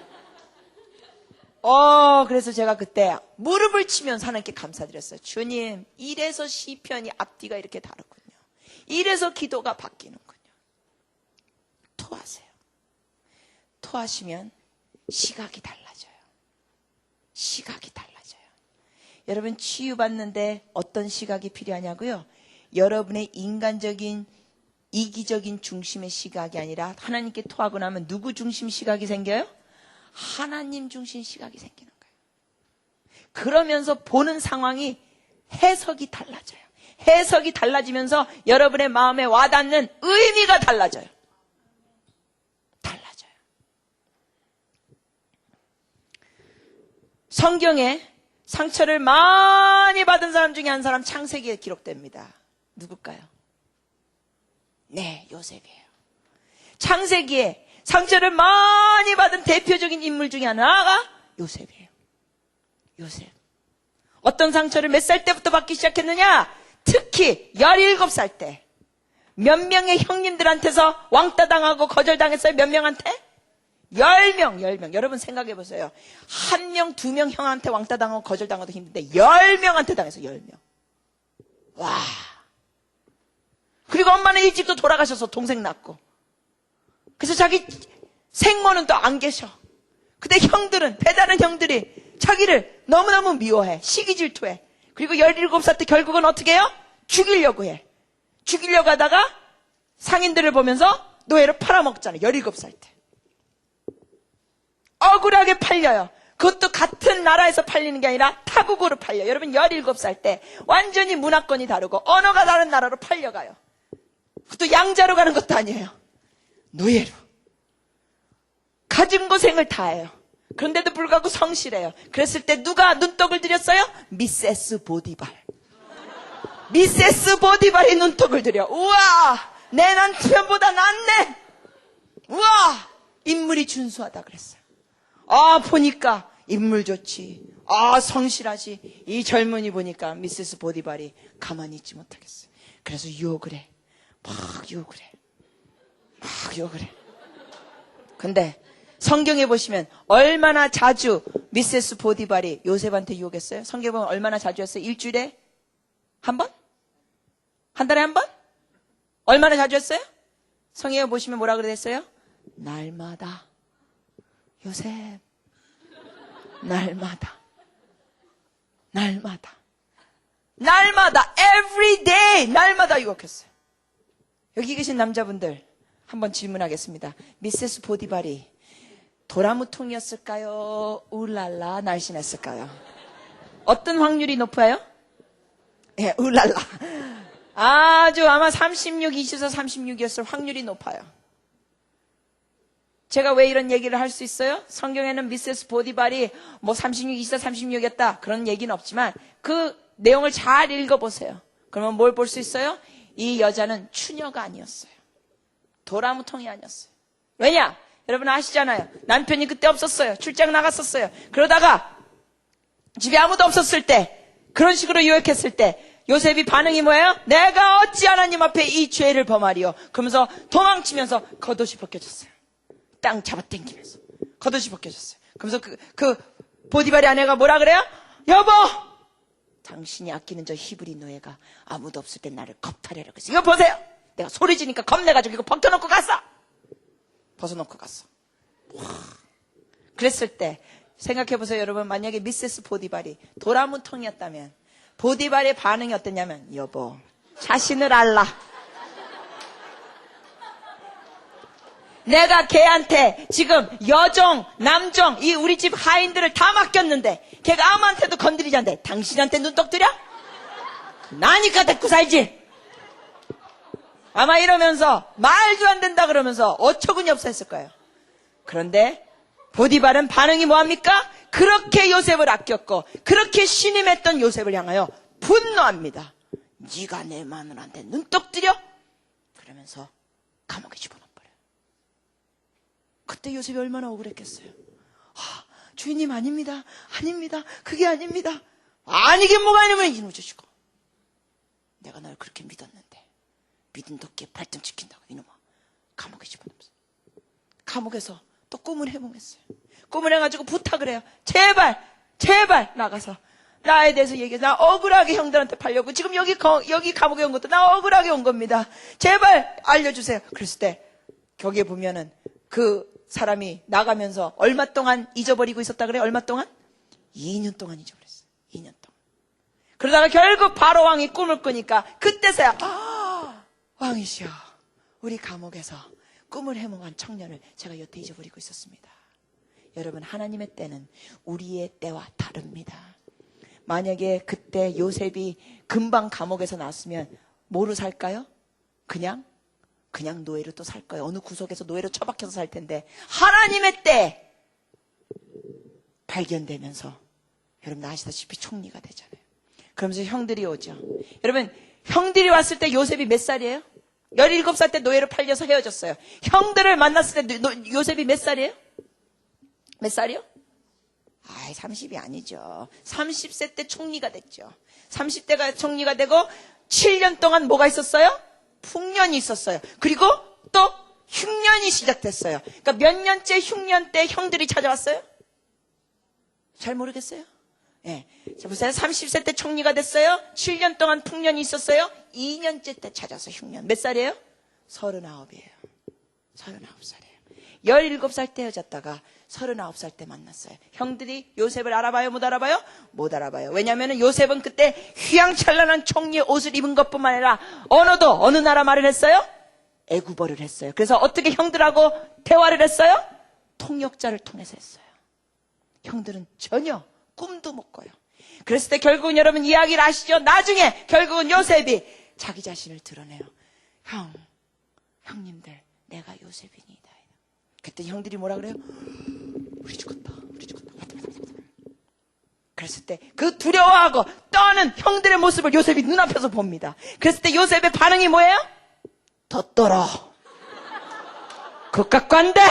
그래서 제가 그때 무릎을 치면서 하나님께 감사드렸어요. 주님, 이래서 시편이 앞뒤가 이렇게 다르군요. 이래서 기도가 바뀌는군요. 토하세요. 토하시면 시각이 달라져요. 시각이 달라져요. 여러분 치유받는데 어떤 시각이 필요하냐고요? 여러분의 인간적인 이기적인 중심의 시각이 아니라 하나님께 토하고 나면 누구 중심 시각이 생겨요? 하나님 중심 시각이 생기는 거예요. 그러면서 보는 상황이 해석이 달라져요. 해석이 달라지면서 여러분의 마음에 와닿는 의미가 달라져요. 달라져요. 성경에 상처를 많이 받은 사람 중에 한 사람 창세기에 기록됩니다. 누굴까요? 네, 요셉이에요. 창세기에 상처를 많이 받은 대표적인 인물 중에 하나가 요셉이에요. 요셉. 어떤 상처를 몇 살 때부터 받기 시작했느냐? 특히 17살 때. 몇 명의 형님들한테서 왕따 당하고 거절당했어요? 몇 명한테? 10명. 여러분 생각해 보세요. 1명, 2명 형한테 왕따 당하고 거절당하도 힘든데 10명한테 당했어, 10명. 와. 그리고 엄마는 일찍 또 돌아가셔서 동생 낳고. 그래서 자기 생모는 또 안 계셔. 근데 형들은, 배다른 형들이 자기를 너무너무 미워해. 시기 질투해. 그리고 17살 때 결국은 어떻게 해요? 죽이려고 해. 죽이려고 하다가 상인들을 보면서 노예로 팔아먹잖아요. 17살 때. 억울하게 팔려요. 그것도 같은 나라에서 팔리는 게 아니라 타국으로 팔려요. 여러분 17살 때 완전히 문화권이 다르고 언어가 다른 나라로 팔려가요. 그것도 양자로 가는 것도 아니에요. 노예로. 가진 고생을 다 해요. 그런데도 불구하고 성실해요. 그랬을 때 누가 눈독을 들였어요? 미세스 보디발. 미세스 보디발이 눈독을 들여. 우와, 내 남편보다 낫네. 우와, 인물이 준수하다 그랬어요. 아, 보니까 인물 좋지. 아, 성실하지. 이 젊은이 보니까 미세스 보디발이 가만히 있지 못하겠어요. 그래서 유혹을 해. 막 유혹을 해. 막 유혹을 해. 근데 성경에 보시면 얼마나 자주 미세스 보디발이 요셉한테 유혹했어요? 성경에 보면 얼마나 자주 했어요? 일주일에 한 번? 한 달에 한 번? 얼마나 자주 했어요? 성경에 보시면 뭐라 그랬어요? 날마다. 요셉, 날마다. every day, 날마다 유혹했어요. 여기 계신 남자분들 한번 질문하겠습니다. 미세스 보디발이 도라무통이었을까요? 울랄라 날씬했을까요? 어떤 확률이 높아요? 예, 울랄라. 아주 아마 36, 24, 36이었을 확률이 높아요. 제가 왜 이런 얘기를 할 수 있어요? 성경에는 미세스 보디발이 뭐 36, 24, 36이었다 그런 얘기는 없지만 그 내용을 잘 읽어보세요. 그러면 뭘 볼 수 있어요? 이 여자는 추녀가 아니었어요. 도라무통이 아니었어요. 왜냐? 여러분 아시잖아요. 남편이 그때 없었어요. 출장 나갔었어요. 그러다가 집에 아무도 없었을 때 그런 식으로 유혹했을 때 요셉이 반응이 뭐예요? 내가 어찌 하나님 앞에 이 죄를 범하리요. 그러면서 도망치면서 겉옷이 벗겨졌어요. 땅 잡아당기면서 겉옷이 벗겨졌어요. 그러면서 그 보디발의 아내가 뭐라 그래요? 여보, 당신이 아끼는 저 히브리 노예가 아무도 없을 때 나를 겁탈하려고 했어. 이거 보세요. 내가 소리 지니까 겁내가지고 이거 벗겨놓고 갔어. 벗어놓고 갔어. 와. 그랬을 때 생각해보세요. 여러분, 만약에 미세스 보디발이 도라무통이었다면 보디발의 반응이 어땠냐면, 여보, 자신을 알라. 내가 걔한테 지금 여종, 남종, 이 우리 집 하인들을 다 맡겼는데 걔가 아무한테도 건드리지 않는데 당신한테 눈독 들여? 나니까 데리고 살지. 아마 이러면서 말도 안 된다 그러면서 어처구니 없어 했을 거예요. 그런데 보디발은 반응이 뭐합니까? 그렇게 요셉을 아꼈고 그렇게 신임했던 요셉을 향하여 분노합니다. 네가 내 마누라한테 눈독 들여? 그러면서 감옥에 집어넣어버려요. 그때 요셉이 얼마나 억울했겠어요. 아, 주인님 아닙니다. 그게 아닙니다. 아니긴 뭐가 아니면 이놈 주시고 내가 널 그렇게 믿었는데 믿은 도끼에 발등 찍힌다고 이놈아. 감옥에 집어넣었어요. 감옥에서 또 꿈을 해몽했어요. 꿈을 해가지고 부탁을 해요. 제발 나가서 나에 대해서 얘기해. 나 억울하게 형들한테 팔려고 지금 여기 감옥에 온 것도 나 억울하게 온 겁니다. 제발 알려주세요. 그랬을 때 거기에 보면은 그 사람이 나가면서 얼마 동안 잊어버리고 있었다 그래요? 얼마 동안? 2년 동안 잊어버렸어요. 2년 동안. 그러다가 결국 바로 왕이 꿈을 꾸니까 그때서야 왕이시여, 우리 감옥에서 꿈을 해몽한 청년을 제가 여태 잊어버리고 있었습니다. 여러분, 하나님의 때는 우리의 때와 다릅니다. 만약에 그때 요셉이 금방 감옥에서 나왔으면 뭐로 살까요? 그냥 노예로 또 살 거예요. 어느 구석에서 노예로 처박혀서 살 텐데 하나님의 때 발견되면서 여러분 아시다시피 총리가 되잖아요. 그러면서 형들이 오죠. 여러분 형들이 왔을 때 요셉이 몇 살이에요? 17살 때 노예로 팔려서 헤어졌어요. 형들을 만났을 때 요셉이 몇 살이에요? 몇 살이요? 30이 아니죠. 30세 때 총리가 됐죠. 30대가 총리가 되고 7년 동안 뭐가 있었어요? 풍년이 있었어요. 그리고 또 흉년이 시작됐어요. 그러니까 몇 년째 흉년 때 형들이 찾아왔어요? 잘 모르겠어요. 예. 자, 보세요. 30세 때 총리가 됐어요. 7년 동안 풍년이 있었어요. 2년째 때 찾아서 흉년. 몇 살이에요? 39이에요. 39살이에요. 17살 때 헤어졌다가 39살 때 만났어요. 형들이 요셉을 알아봐요? 못 알아봐요? 못 알아봐요. 왜냐하면 요셉은 그때 휘황찬란한 총리의 옷을 입은 것뿐만 아니라 언어도 어느 나라 말을 했어요? 애굽어를 했어요. 그래서 어떻게 형들하고 대화를 했어요? 통역자를 통해서 했어요. 형들은 전혀 꿈도 못 꿔요. 그랬을 때 결국은 여러분 이야기를 아시죠? 나중에 결국은 요셉이 자기 자신을 드러내요. 형님들 내가 요셉이니다. 그때 형들이 뭐라 그래요? 우리 죽었다. 그랬을 때 그 두려워하고 떠는 형들의 모습을 요셉이 눈앞에서 봅니다. 그랬을 때 요셉의 반응이 뭐예요? 더 떨어. 그것 갖고 안 돼.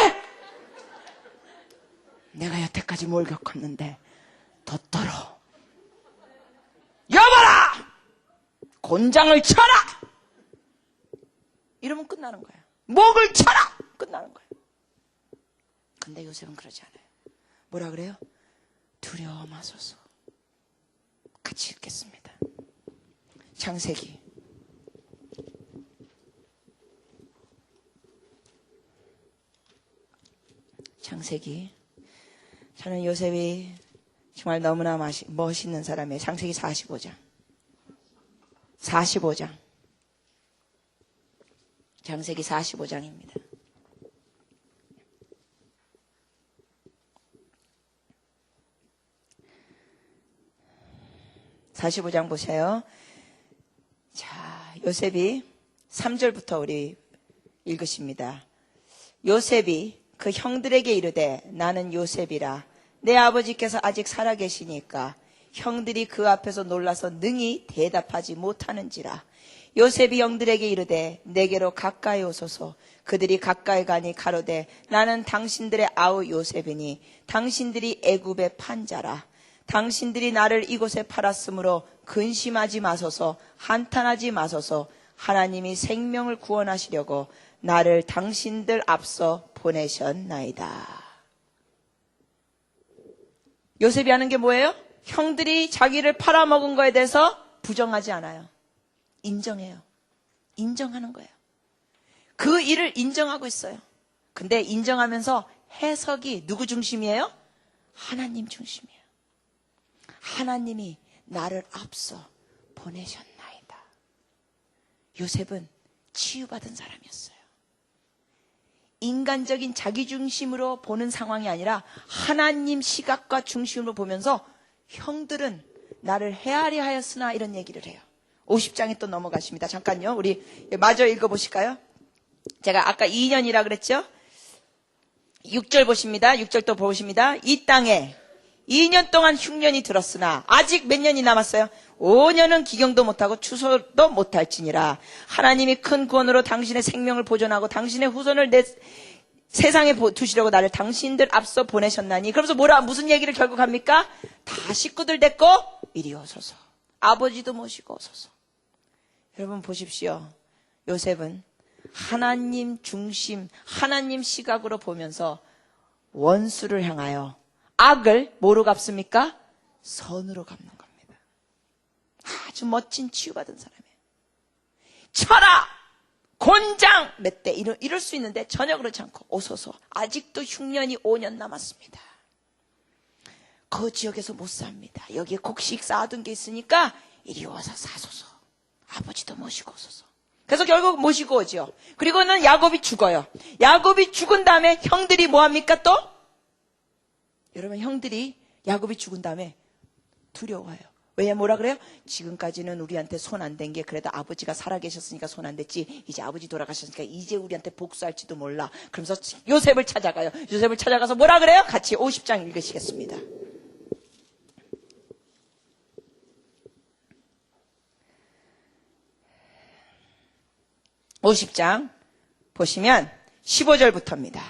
내가 여태까지 뭘 겪었는데 더 떨어. 여봐라! 곤장을 쳐라! 이러면 끝나는 거예요. 목을 쳐라! 끝나는 거예요. 근데 요셉은 그러지 않아요. 뭐라 그래요? 두려워 마소서. 같이 읽겠습니다. 창세기. 창세기. 저는 요셉이 정말 너무나 멋있는 사람이에요. 창세기 45장. 45장. 창세기 45장입니다. 45장 보세요. 자, 요셉이 3절부터 우리 읽으십니다. 요셉이 그 형들에게 이르되 나는 요셉이라 내 아버지께서 아직 살아계시니까 형들이 그 앞에서 놀라서 능히 대답하지 못하는지라. 요셉이 형들에게 이르되 내게로 가까이 오소서. 그들이 가까이 가니 가로되 나는 당신들의 아우 요셉이니 당신들이 애굽의 판자라. 당신들이 나를 이곳에 팔았으므로 근심하지 마소서. 한탄하지 마소서. 하나님이 생명을 구원하시려고 나를 당신들 앞서 보내셨나이다. 요셉이 하는 게 뭐예요? 형들이 자기를 팔아먹은 거에 대해서 부정하지 않아요. 인정해요. 인정하는 거예요. 그 일을 인정하고 있어요. 근데 인정하면서 해석이 누구 중심이에요? 하나님 중심이에요. 하나님이 나를 앞서 보내셨나이다. 요셉은 치유받은 사람이었어요. 인간적인 자기중심으로 보는 상황이 아니라 하나님 시각과 중심으로 보면서 형들은 나를 헤아려 하였으나 이런 얘기를 해요. 50장에 또 넘어가십니다. 잠깐요. 우리 마저 읽어보실까요? 제가 아까 2년이라 그랬죠? 6절 보십니다. 6절 또 보십니다. 이 땅에 2년 동안 흉년이 들었으나 아직 몇 년이 남았어요? 5년은 기경도 못하고 추소도 못할지니라. 하나님이 큰 구원으로 당신의 생명을 보존하고 당신의 후손을 내 세상에 두시려고 나를 당신들 앞서 보내셨나니. 그러면서 무슨 얘기를 결국 합니까? 다 식구들 데리고 이리 오소서. 아버지도 모시고 오소서. 여러분 보십시오. 요셉은 하나님 중심, 하나님 시각으로 보면서 원수를 향하여 악을 뭐로 갚습니까? 선으로 갚는 겁니다. 아주 멋진 치유받은 사람이에요. 쳐라! 곤장! 몇 대 이럴 수 있는데 전혀 그렇지 않고 오소서. 아직도 흉년이 5년 남았습니다. 그 지역에서 못 삽니다. 여기에 곡식 쌓아둔 게 있으니까 이리 와서 사소서. 아버지도 모시고 오소서. 그래서 결국 모시고 오죠. 그리고는 야곱이 죽어요. 야곱이 죽은 다음에 형들이 뭐 합니까 또? 여러분 형들이 야곱이 죽은 다음에 두려워해요. 왜 뭐라 그래요? 지금까지는 우리한테 손 안 댄 게 그래도 아버지가 살아계셨으니까 손 안 댔지. 이제 아버지 돌아가셨으니까 이제 우리한테 복수할지도 몰라. 그러면서 요셉을 찾아가요. 요셉을 찾아가서 뭐라 그래요? 같이 50장 읽으시겠습니다. 50장 보시면 15절부터입니다.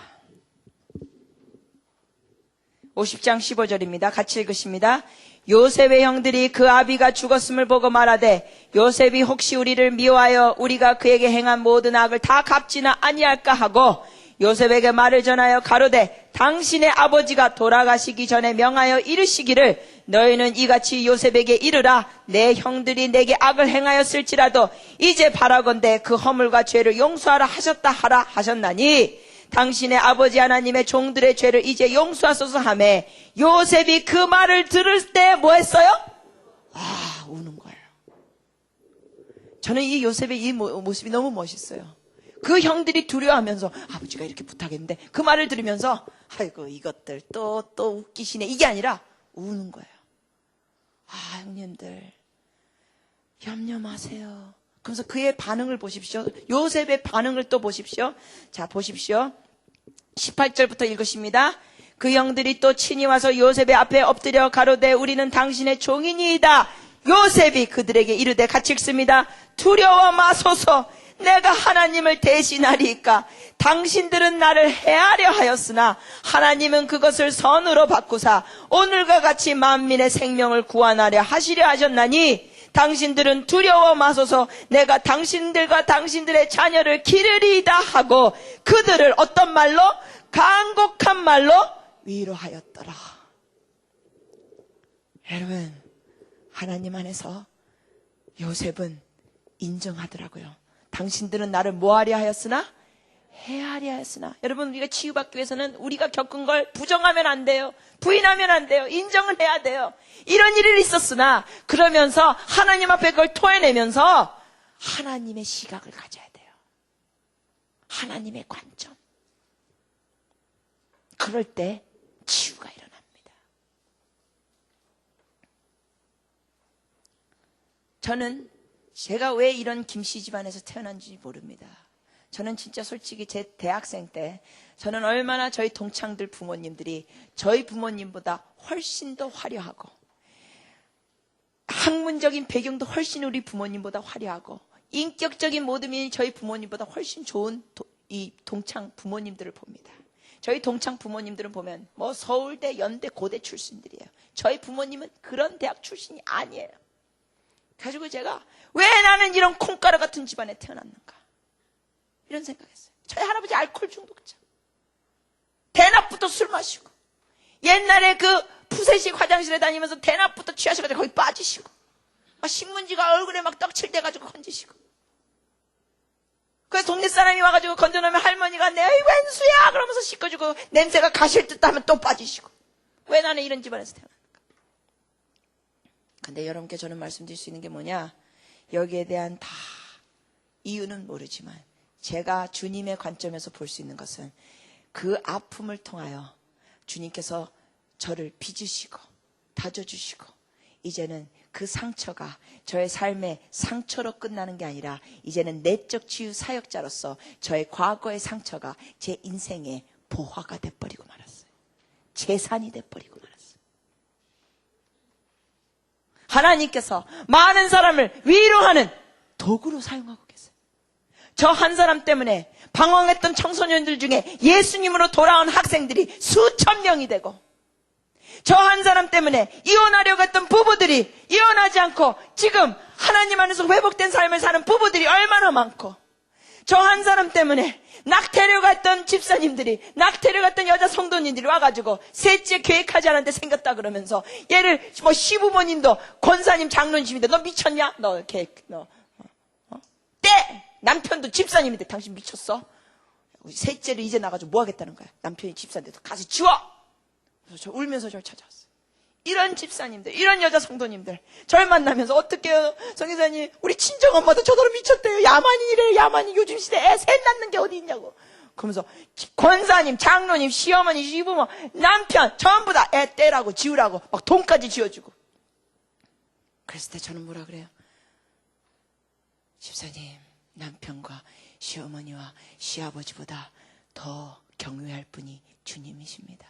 50장 15절입니다. 같이 읽으십니다. 요셉의 형들이 그 아비가 죽었음을 보고 말하되 요셉이 혹시 우리를 미워하여 우리가 그에게 행한 모든 악을 다 갚지나 아니할까 하고 요셉에게 말을 전하여 가로되 당신의 아버지가 돌아가시기 전에 명하여 이르시기를 너희는 이같이 요셉에게 이르라 내 형들이 내게 악을 행하였을지라도 이제 바라건대 그 허물과 죄를 용서하라 하셨다 하라 하셨나니 당신의 아버지 하나님의 종들의 죄를 이제 용서하소서 하며 요셉이 그 말을 들을 때 뭐 했어요? 우는 거예요. 저는 이 요셉의 이 모습이 너무 멋있어요. 그 형들이 두려워하면서 아버지가 이렇게 부탁했는데 그 말을 들으면서 아이고 이것들 또 웃기시네 이게 아니라 우는 거예요. 형님들 염려 마세요. 그래서 그의 반응을 보십시오. 요셉의 반응을 또 보십시오. 자 보십시오. 18절부터 읽으십니다. 그 형들이 또 친히 와서 요셉의 앞에 엎드려 가로되 우리는 당신의 종이니이다. 요셉이 그들에게 이르되 같이 읽습니다. 두려워 마소서 내가 하나님을 대신하리이까 당신들은 나를 해하려 하였으나 하나님은 그것을 선으로 바꾸사 오늘과 같이 만민의 생명을 구원하려 하시려 하셨나니 당신들은 두려워 마소서 내가 당신들과 당신들의 자녀를 기르리이다 하고 그들을 어떤 말로? 간곡한 말로 위로하였더라. 여러분 하나님 안에서 요셉은 인정하더라고요. 당신들은 나를 뭐하려 하였으나 해하려 하였으나. 여러분 우리가 치유받기 위해서는 우리가 겪은 걸 부정하면 안 돼요. 부인하면 안 돼요. 인정을 해야 돼요. 이런 일이 있었으나 그러면서 하나님 앞에 그걸 토해내면서 하나님의 시각을 가져야 돼요. 하나님의 관점. 그럴 때 치유가 일어납니다. 저는 제가 왜 이런 김씨 집안에서 태어난지 모릅니다. 저는 진짜 솔직히 제 대학생 때 저는 얼마나 저희 동창들 부모님들이 저희 부모님보다 훨씬 더 화려하고 학문적인 배경도 훨씬 우리 부모님보다 화려하고 인격적인 모든 면이 저희 부모님보다 훨씬 좋은 이 동창 부모님들을 봅니다. 저희 동창 부모님들은 보면 뭐 서울대, 연대, 고대 출신들이에요. 저희 부모님은 그런 대학 출신이 아니에요. 가지고 제가 왜 나는 이런 콩가루 같은 집안에 태어났는가 이런 생각했어요. 저희 할아버지 알코올 중독자. 대낮부터 술 마시고 옛날에 그 푸세식 화장실에 다니면서 대낮부터 취하셔가지고 거기 빠지시고 막 신문지가 얼굴에 막 떡칠돼가지고 건지시고 그래서 동네 사람이 와가지고 건져놓으면 할머니가 내 왼수야 그러면서 씻어주고 냄새가 가실 듯 하면 또 빠지시고 왜 나는 이런 집안에서 태어났는가. 근데 여러분께 저는 말씀드릴 수 있는 게 뭐냐, 여기에 대한 다 이유는 모르지만 제가 주님의 관점에서 볼 수 있는 것은 그 아픔을 통하여 주님께서 저를 빚으시고 다져주시고 이제는 그 상처가 저의 삶의 상처로 끝나는 게 아니라 이제는 내적 치유 사역자로서 저의 과거의 상처가 제 인생의 보화가 돼버리고 말았어요. 재산이 돼버리고 말았어요. 하나님께서 많은 사람을 위로하는 도구로 사용하고 계세요. 저 한 사람 때문에 방황했던 청소년들 중에 예수님으로 돌아온 학생들이 수천 명이 되고 저 한 사람 때문에 이혼하려고 했던 부부들이 이혼하지 않고 지금 하나님 안에서 회복된 삶을 사는 부부들이 얼마나 많고 저 한 사람 때문에 낙태려고 했던 집사님들이 낙태려고 했던 여자 성도님들이 와가지고 셋째 계획하지 않았는데 생겼다 그러면서 얘를 뭐 시부모님도 권사님 장로님인데 너 미쳤냐? 너 계획 때 남편도 집사님인데 당신 미쳤어? 셋째를 이제 나가지고 뭐 하겠다는 거야? 남편이 집사인데도 가서 지워! 그래서 저 울면서 저를 찾아왔어요. 이런 집사님들, 이런 여자 성도님들 절 만나면서 어떻게 해요? 성교사님 우리 친정엄마도 저더러 미쳤대요. 야만이 이래요. 야만이 요즘 시대에 애 셋 낳는 게 어디 있냐고. 그러면서 권사님, 장로님, 시어머니, 시부모, 남편 전부 다 애 떼라고 지우라고 막 돈까지 지어주고. 그랬을 때 저는 뭐라 그래요? 집사님, 남편과 시어머니와 시아버지보다 더 경외할 분이 주님이십니다.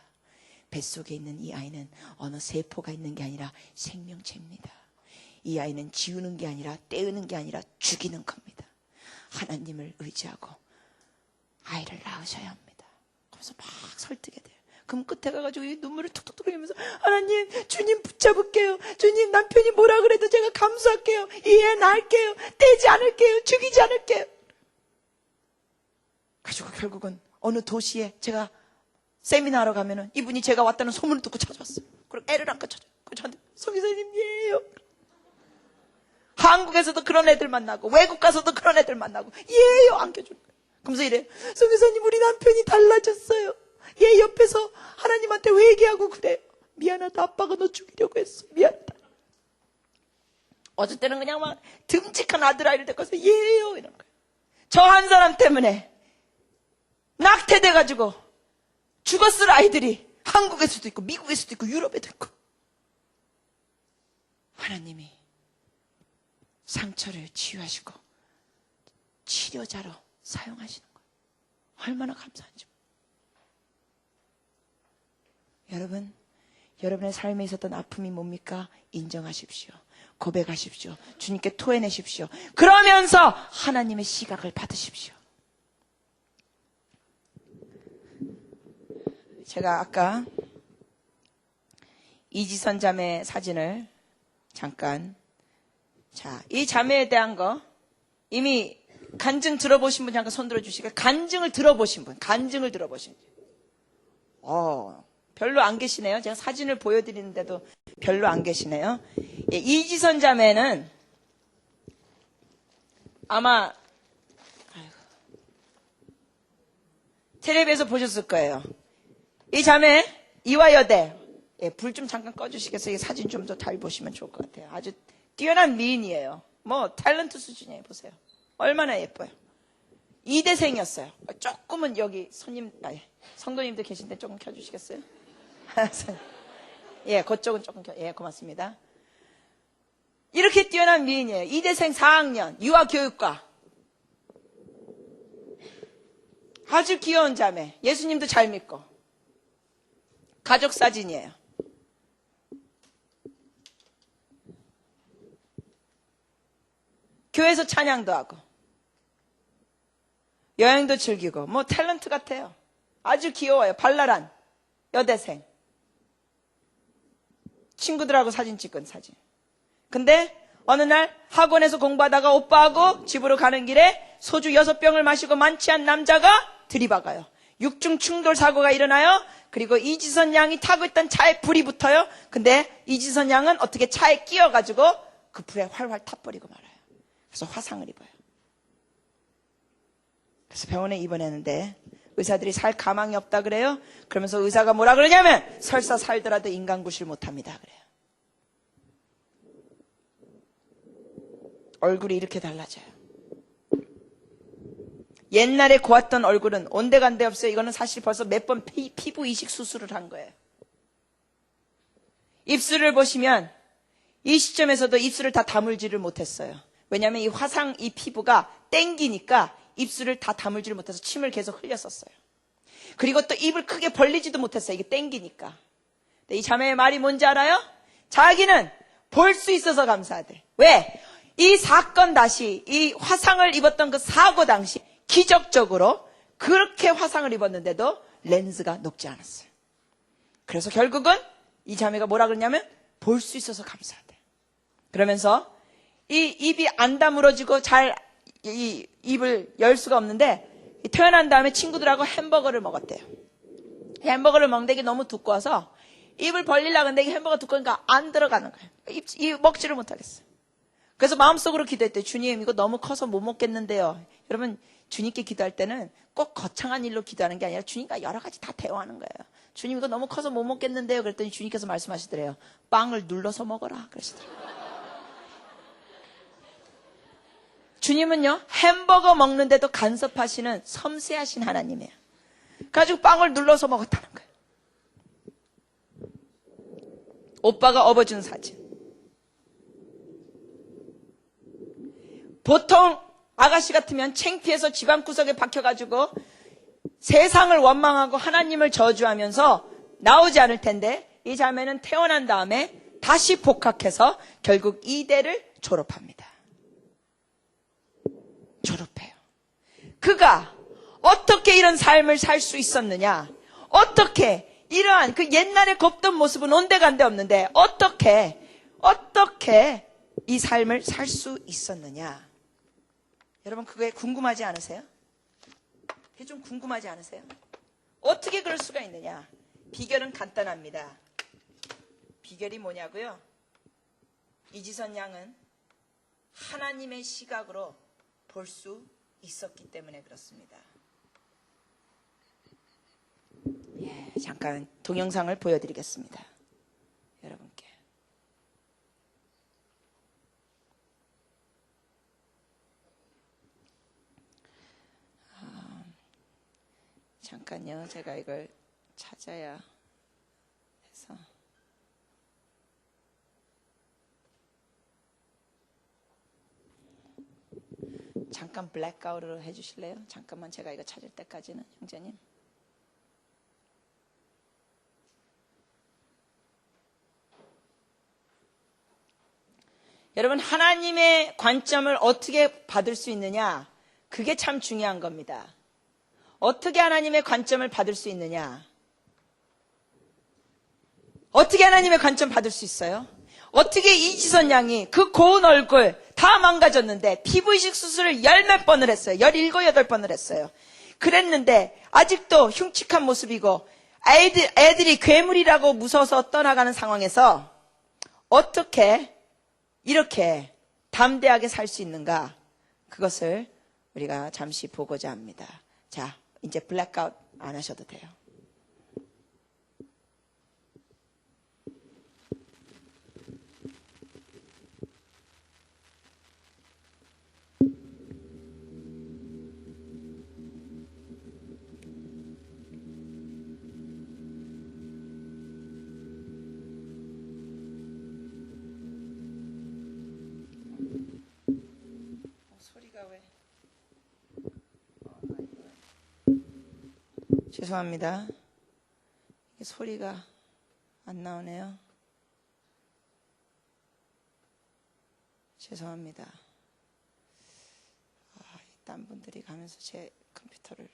뱃속에 있는 이 아이는 어느 세포가 있는 게 아니라 생명체입니다. 이 아이는 지우는 게 아니라 떼우는 게 아니라 죽이는 겁니다. 하나님을 의지하고 아이를 낳으셔야 합니다. 그래서 막 설득해야 돼요. 그럼 끝에 가가지고 눈물을 툭툭 흘리면서 하나님, 주님 붙잡을게요. 주님, 남편이 뭐라 그래도 제가 감수할게요. 이해 낳을게요. 떼지 않을게요. 죽이지 않을게요. 가지고 결국은 어느 도시에 제가 세미나하러 가면은 이분이 제가 왔다는 소문을 듣고 찾아왔어요. 그리고 애를 안고 찾아와요. 저한테 성교사님이에요. 한국에서도 그런 애들 만나고 외국 가서도 그런 애들 만나고 예요 안겨주는 거예요. 그러면서 이래요. 성교사님, 우리 남편이 달라졌어요. 얘 옆에서 하나님한테 회개하고 그래요. 미안하다, 아빠가 너 죽이려고 했어. 미안하다. 어쩔 때는 그냥 막 듬직한 아들아이를 데리고 와서 예요 이러는 거예요. 저 한 사람 때문에 낙태돼가지고 죽었을 아이들이 한국에서도 있고 미국에서도 있고 유럽에도 있고. 하나님이 상처를 치유하시고 치료자로 사용하시는 거예요. 얼마나 감사한지. 여러분, 여러분의 삶에 있었던 아픔이 뭡니까? 인정하십시오. 고백하십시오. 주님께 토해내십시오. 그러면서 하나님의 시각을 받으십시오. 제가 아까 이지선 자매 사진을 잠깐, 자, 이 자매에 대한 거 이미 간증 들어보신 분 잠깐 손 들어주시고, 간증을 들어보신 분, 간증을 들어보신 분. 별로 안 계시네요. 제가 사진을 보여드리는데도 별로 안 계시네요. 예, 이지선 자매는 아마 텔레비에서 보셨을 거예요. 이 자매 이화여대, 예, 불 좀 잠깐 꺼주시겠어요? 이 사진 좀 더 잘 보시면 좋을 것 같아요. 아주 뛰어난 미인이에요. 뭐 탤런트 수준이에요. 보세요. 얼마나 예뻐요. 이대생이었어요. 조금은 여기 성도님들 계신데 조금 켜주시겠어요? 예, 그쪽은 조금 예, 고맙습니다. 이렇게 뛰어난 미인이에요. 이대생 4학년 유아교육과. 아주 귀여운 자매. 예수님도 잘 믿고. 가족 사진이에요. 교회에서 찬양도 하고 여행도 즐기고 뭐 탤런트 같아요. 아주 귀여워요. 발랄한 여대생. 친구들하고 사진 찍은 사진. 근데 어느 날 학원에서 공부하다가 오빠하고 집으로 가는 길에 소주 6병을 마시고 만취한 남자가 들이박아요. 6중 충돌 사고가 일어나요. 그리고 이지선 양이 타고 있던 차에 불이 붙어요. 근데 이지선 양은 어떻게 차에 끼어가지고 그 불에 활활 타버리고 말아요. 그래서 화상을 입어요. 그래서 병원에 입원했는데 의사들이 살 가망이 없다 그래요. 그러면서 의사가 뭐라 그러냐면 설사 살더라도 인간 구실 못합니다 그래요. 얼굴이 이렇게 달라져요. 옛날에 고왔던 얼굴은 온데간데 없어요. 이거는 사실 벌써 몇 번 피부 이식 수술을 한 거예요. 입술을 보시면 이 시점에서도 입술을 다 다물지를 못했어요. 왜냐하면 이 화상 이 피부가 땡기니까 입술을 다 다물지를 못해서 침을 계속 흘렸었어요. 그리고 또 입을 크게 벌리지도 못했어요. 이게 땡기니까. 근데 이 자매의 말이 뭔지 알아요? 자기는 볼 수 있어서 감사하대. 왜? 이 사건 당시 이 화상을 입었던 그 사고 당시 기적적으로 그렇게 화상을 입었는데도 렌즈가 녹지 않았어요. 그래서 결국은 이 자매가 뭐라 그러냐면 볼 수 있어서 감사하대. 그러면서 이 입이 안 다물어지고 잘 이 입을 열 수가 없는데 태어난 다음에 친구들하고 햄버거를 먹었대요. 햄버거를 먹는데 이게 너무 두꺼워서 입을 벌리려고 하는데 이게 햄버거 두꺼우니까 안 들어가는 거예요. 입 먹지를 못하겠어요. 그래서 마음속으로 기도했대요. 주님, 이거 너무 커서 못 먹겠는데요. 여러분, 주님께 기도할 때는 꼭 거창한 일로 기도하는 게 아니라 주님과 여러 가지 다 대화하는 거예요. 주님, 이거 너무 커서 못 먹겠는데요. 그랬더니 주님께서 말씀하시더래요. 빵을 눌러서 먹어라. 그러시더래요. 주님은요, 햄버거 먹는데도 간섭하시는 섬세하신 하나님이에요. 가지고 빵을 눌러서 먹었다는 거예요. 오빠가 업어준 사진. 보통 아가씨 같으면 창피해서 집안구석에 박혀가지고 세상을 원망하고 하나님을 저주하면서 나오지 않을 텐데 이 자매는 태어난 다음에 다시 복학해서 결국 이대를 졸업합니다. 졸업해요. 그가 어떻게 이런 삶을 살 수 있었느냐? 어떻게 이러한 그 옛날에 곱던 모습은 온데간데 없는데 어떻게 이 삶을 살 수 있었느냐? 여러분 그게 궁금하지 않으세요? 그게 좀 궁금하지 않으세요? 어떻게 그럴 수가 있느냐? 비결은 간단합니다. 비결이 뭐냐고요? 이지선 양은 하나님의 시각으로 볼 수 있었기 때문에 그렇습니다. 예, 잠깐 동영상을 보여드리겠습니다. 여러분께. 잠깐요. 제가 이걸 찾아야 해서. 잠깐 블랙아웃으로 해주실래요? 잠깐만 제가 이거 찾을 때까지는, 형제님. 여러분, 하나님의 관점을 어떻게 받을 수 있느냐? 그게 참 중요한 겁니다. 어떻게 하나님의 관점을 받을 수 있느냐? 어떻게 하나님의 관점 받을 수 있어요? 어떻게 이지선 양이 그 고운 얼굴 다 망가졌는데 피부 이식 수술을 10몇 번을 했어요. 17, 8번을 했어요. 그랬는데 아직도 흉측한 모습이고 애들이 괴물이라고 무서워서 떠나가는 상황에서 어떻게 이렇게 담대하게 살 수 있는가? 그것을 우리가 잠시 보고자 합니다. 자, 이제 블랙아웃 안 하셔도 돼요. 소리가 왜? 죄송합니다. 소리가 안 나오네요. 죄송합니다. 딴 분들이 가면서 제 컴퓨터를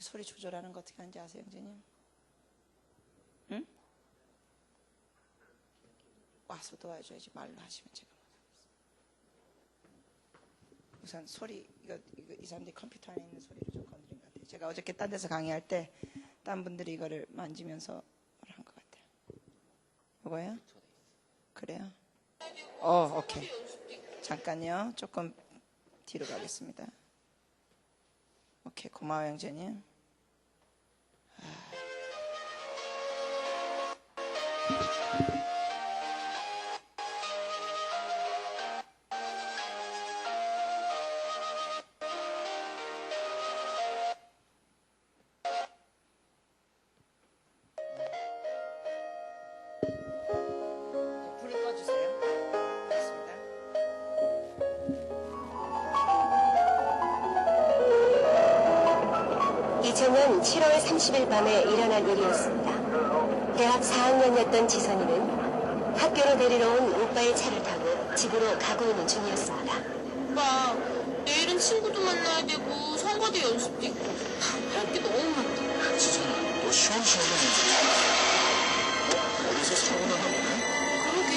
소리 조절하는 거 어떻게 하는지 아세요, 형제님? 응? 와서 도와줘야지. 말로 하시면 제가 우선 소리 이거 이 사람들이 컴퓨터 안에 있는 소리를 좀 건드린 것 같아요. 제가 어저께 딴 데서 강의할 때 딴 분들이 이거를 만지면서 한 것 같아요. 이거예요? 그래요? 오케이. 잠깐요. 조금 뒤로 가겠습니다. 오케이, 고마워요, 형제님. 불을 꺼주세요. 알겠습니다. (2000년 7월 30일) 밤에 일어난 일이었습니다. 대학 4학년이었던 지선이는 학교로 데리러 온 오빠의 차를 타고 집으로 가고 있는 중이었습니다. 오빠, 내일은 친구도 만나야 되고 성가대 연습도 있고 할 게 너무 많다. 지선아, 너 시원시원한 연습. 어디서 사고나 한 거네? 그러게?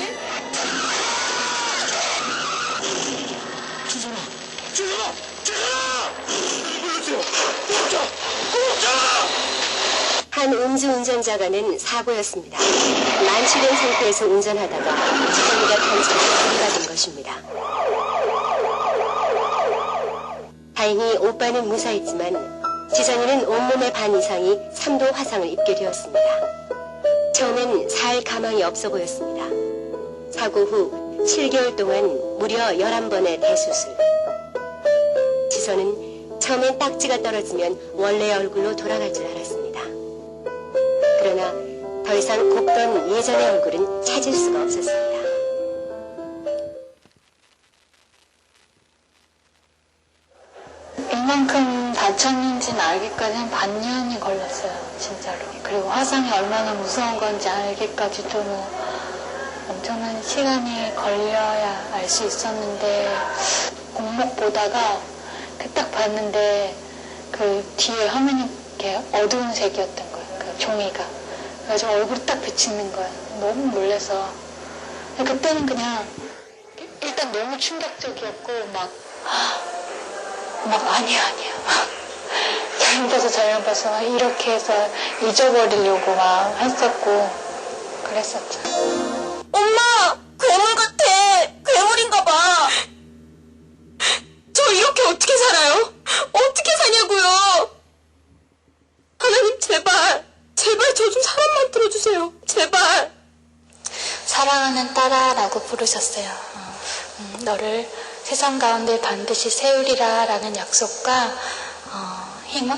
지선아! 지선아! 지선아! 불러주세요! 구급차! 한 음주운전자가는 사고였습니다. 만취된 상태에서 운전하다가 지선이가 탄차해 불이가 된 것입니다. 다행히 오빠는 무사했지만 지선이는 온몸의 반 이상이 3도 화상을 입게 되었습니다. 처음엔 살 가망이 없어 보였습니다. 사고 후 7개월 동안 무려 11번의 대수술. 지선은 처음엔 딱지가 떨어지면 원래의 얼굴로 돌아갈 줄 알았습니다. 그러나 더 이상 곱던 예전의 얼굴은 찾을 수가 없었습니다. 이만큼 다쳤는지는 알기까지 한 반년이 걸렸어요, 진짜로. 그리고 화상이 얼마나 무서운 건지 알기까지도 엄청 저는 시간이 걸려야 알 수 있었는데 공목 보다가 딱 봤는데 그 뒤에 화면이 이렇게 어두운 색이었던 거예요. 그 종이가. 그래서 얼굴이 딱 비치는 거예요. 너무 놀라서. 그때는 그냥 일단 너무 충격적이었고 막 아니야. 잘못 봐서 막 이렇게 해서 잊어버리려고 막 했었고 그랬었죠. 엄마! 괴물 같아! 괴물인가 봐! 저 이렇게 어떻게 살아요? 어떻게 사냐고요? 하나님 제발 저 좀 사람 만들어주세요. 제발. 사랑하는 딸아라고 부르셨어요. 너를 세상 가운데 반드시 세우리라 라는 약속과 희망,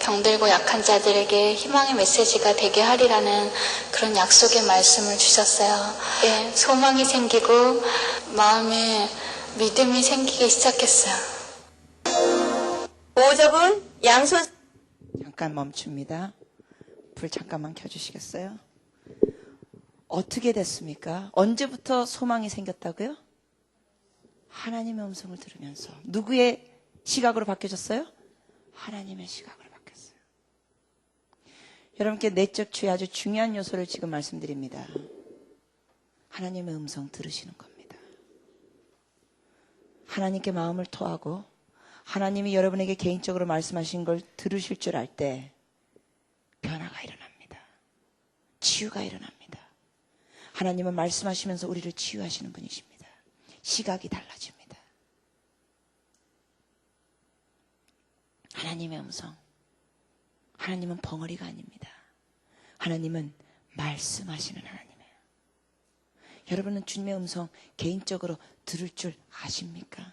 병들고 약한 자들에게 희망의 메시지가 되게 하리라는 그런 약속의 말씀을 주셨어요. 소망이 생기고 마음에 믿음이 생기기 시작했어요. 보호자분 양손 잠깐 멈춥니다. 불 잠깐만 켜주시겠어요? 어떻게 됐습니까? 언제부터 소망이 생겼다고요? 하나님의 음성을 들으면서. 누구의 시각으로 바뀌어졌어요? 하나님의 시각으로 바뀌었어요. 여러분께 내적 주의 아주 중요한 요소를 지금 말씀드립니다. 하나님의 음성 들으시는 겁니다. 하나님께 마음을 토하고 하나님이 여러분에게 개인적으로 말씀하신 걸 들으실 줄 알 때 변화가 일어납니다. 치유가 일어납니다. 하나님은 말씀하시면서 우리를 치유하시는 분이십니다. 시각이 달라집니다. 하나님의 음성. 하나님은 벙어리가 아닙니다. 하나님은 말씀하시는 하나님이에요. 여러분은 주님의 음성 개인적으로 들을 줄 아십니까?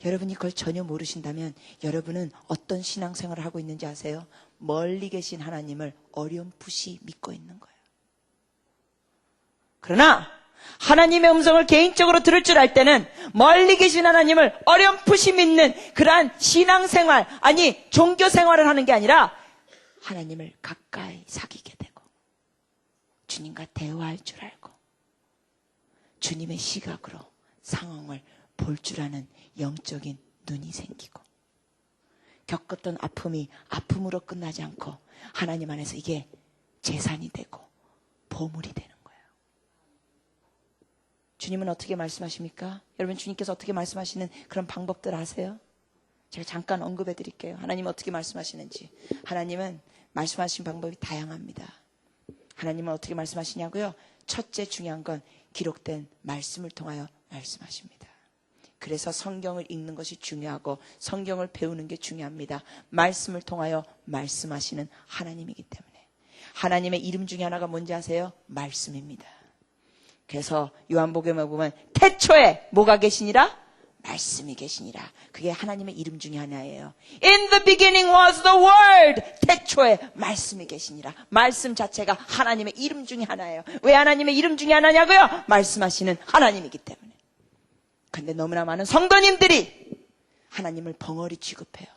여러분이 그걸 전혀 모르신다면 여러분은 어떤 신앙생활을 하고 있는지 아세요? 멀리 계신 하나님을 어렴풋이 믿고 있는 거예요. 그러나 하나님의 음성을 개인적으로 들을 줄 알 때는 멀리 계신 하나님을 어렴풋이 믿는 그러한 신앙생활, 아니 종교생활을 하는 게 아니라 하나님을 가까이 사귀게 되고 주님과 대화할 줄 알고 주님의 시각으로 상황을 볼 줄 아는 영적인 눈이 생기고 겪었던 아픔이 아픔으로 끝나지 않고 하나님 안에서 이게 재산이 되고 보물이 되는 거예요. 주님은 어떻게 말씀하십니까? 여러분 주님께서 어떻게 말씀하시는 그런 방법들 아세요? 제가 잠깐 언급해 드릴게요. 하나님은 어떻게 말씀하시는지. 하나님은 말씀하신 방법이 다양합니다. 하나님은 어떻게 말씀하시냐고요? 첫째 중요한 건 기록된 말씀을 통하여 말씀하십니다. 그래서 성경을 읽는 것이 중요하고 성경을 배우는 게 중요합니다. 말씀을 통하여 말씀하시는 하나님이기 때문에. 하나님의 이름 중에 하나가 뭔지 아세요? 말씀입니다. 그래서 요한복음에 보면 태초에 뭐가 계시니라? 말씀이 계시니라. 그게 하나님의 이름 중에 하나예요. In the beginning was the word. 태초에 말씀이 계시니라. 말씀 자체가 하나님의 이름 중에 하나예요. 왜 하나님의 이름 중에 하나냐고요? 말씀하시는 하나님이기 때문에. 근데 너무나 많은 성도님들이 하나님을 벙어리 취급해요.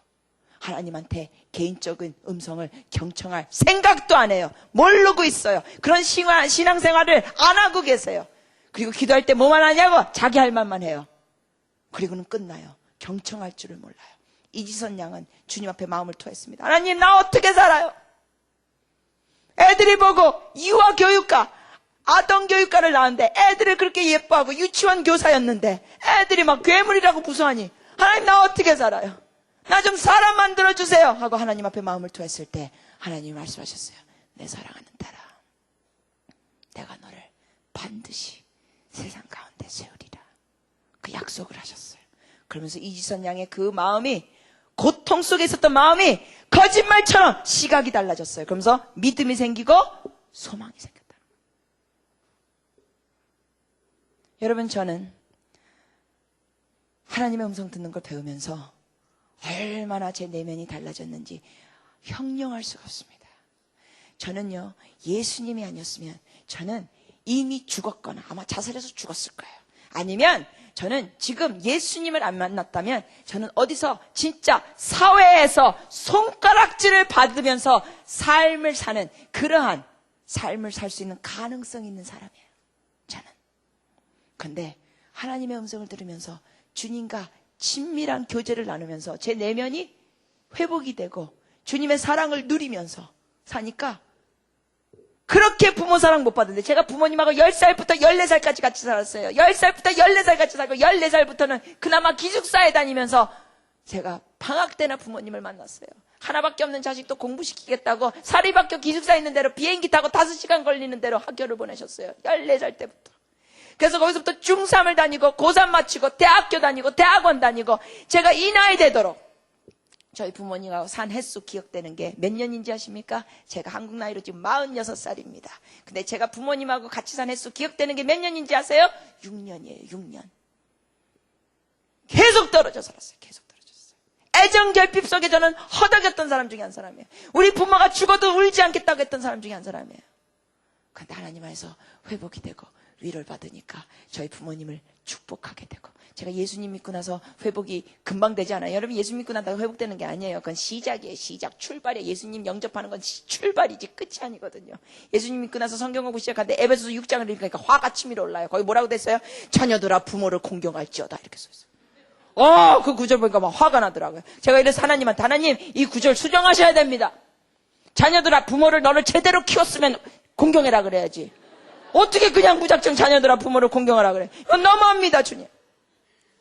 하나님한테 개인적인 음성을 경청할 생각도 안 해요. 모르고 있어요. 그런 신앙생활을 안 하고 계세요. 그리고 기도할 때 뭐만 하냐고? 자기 할 말만 해요. 그리고는 끝나요. 경청할 줄을 몰라요. 이지선 양은 주님 앞에 마음을 토했습니다. 하나님, 나 어떻게 살아요? 애들이 보고 유아교육과 아동교육과를 나왔는데 애들을 그렇게 예뻐하고 유치원 교사였는데 애들이 막 괴물이라고 무서워하니 하나님, 나 어떻게 살아요? 나 좀 사람 만들어주세요 하고 하나님 앞에 마음을 토했을 때 하나님이 말씀하셨어요. 내 사랑하는 딸아, 내가 너를 반드시 세상 가운데 세우리라. 그 약속을 하셨어요. 그러면서 이지선 양의 그 마음이, 고통 속에 있었던 마음이 거짓말처럼 시각이 달라졌어요. 그러면서 믿음이 생기고 소망이 생겼다. 여러분, 저는 하나님의 음성 듣는 걸 배우면서 얼마나 제 내면이 달라졌는지 형용할 수가 없습니다. 저는요, 예수님이 아니었으면 저는 이미 죽었거나 아마 자살해서 죽었을 거예요. 아니면 저는 지금 예수님을 안 만났다면 저는 어디서 진짜 사회에서 손가락질을 받으면서 삶을 사는, 그러한 삶을 살 수 있는 가능성이 있는 사람이에요. 근데 하나님의 음성을 들으면서 주님과 친밀한 교제를 나누면서 제 내면이 회복이 되고 주님의 사랑을 누리면서 사니까 그렇게 부모 사랑 못 받는데 제가 부모님하고 10살부터 14살까지 같이 살았어요. 10살부터 14살 같이 살고 14살부터는 그나마 기숙사에 다니면서 제가 방학 때나 부모님을 만났어요. 하나밖에 없는 자식도 공부시키겠다고 사립학교 기숙사에 있는 대로 비행기 타고 5시간 걸리는 대로 학교를 보내셨어요. 14살 때부터. 그래서 거기서부터 중3을 다니고 고3 마치고 대학교 다니고 대학원 다니고 제가 이 나이 되도록 저희 부모님하고 산 횟수 기억되는 게 몇 년인지 아십니까? 제가 한국 나이로 지금 46살입니다. 근데 제가 부모님하고 같이 산 횟수 기억되는 게 몇 년인지 아세요? 6년이에요. 6년. 계속 떨어져 살았어요. 계속 떨어졌어요. 애정 결핍 속에 저는 허덕였던 사람 중에 한 사람이에요. 우리 부모가 죽어도 울지 않겠다고 했던 사람 중에 한 사람이에요. 근데 하나님 안에서 회복이 되고 위로를 받으니까 저희 부모님을 축복하게 되고 제가 예수님 믿고 나서 회복이 금방 되지 않아요. 여러분 예수 믿고 나서 회복되는 게 아니에요. 그건 시작이에요. 시작. 출발이에요. 예수님 영접하는 건 출발이지 끝이 아니거든요. 예수님 믿고 나서 성경 공부 시작하는데 에베소서 6장을 읽으니까 화가 치밀어 올라요. 거기 뭐라고 됐어요? 자녀들아 부모를 공경할지어다 이렇게 써있어요. 그 구절 보니까 막 화가 나더라고요. 제가 이래서 하나님한테 하나님 이 구절 수정하셔야 됩니다. 자녀들아 부모를 너를 제대로 키웠으면 공경해라 그래야지. 어떻게 그냥 무작정 자녀들아 부모를 공경하라 그래. 이건 너무합니다 주님.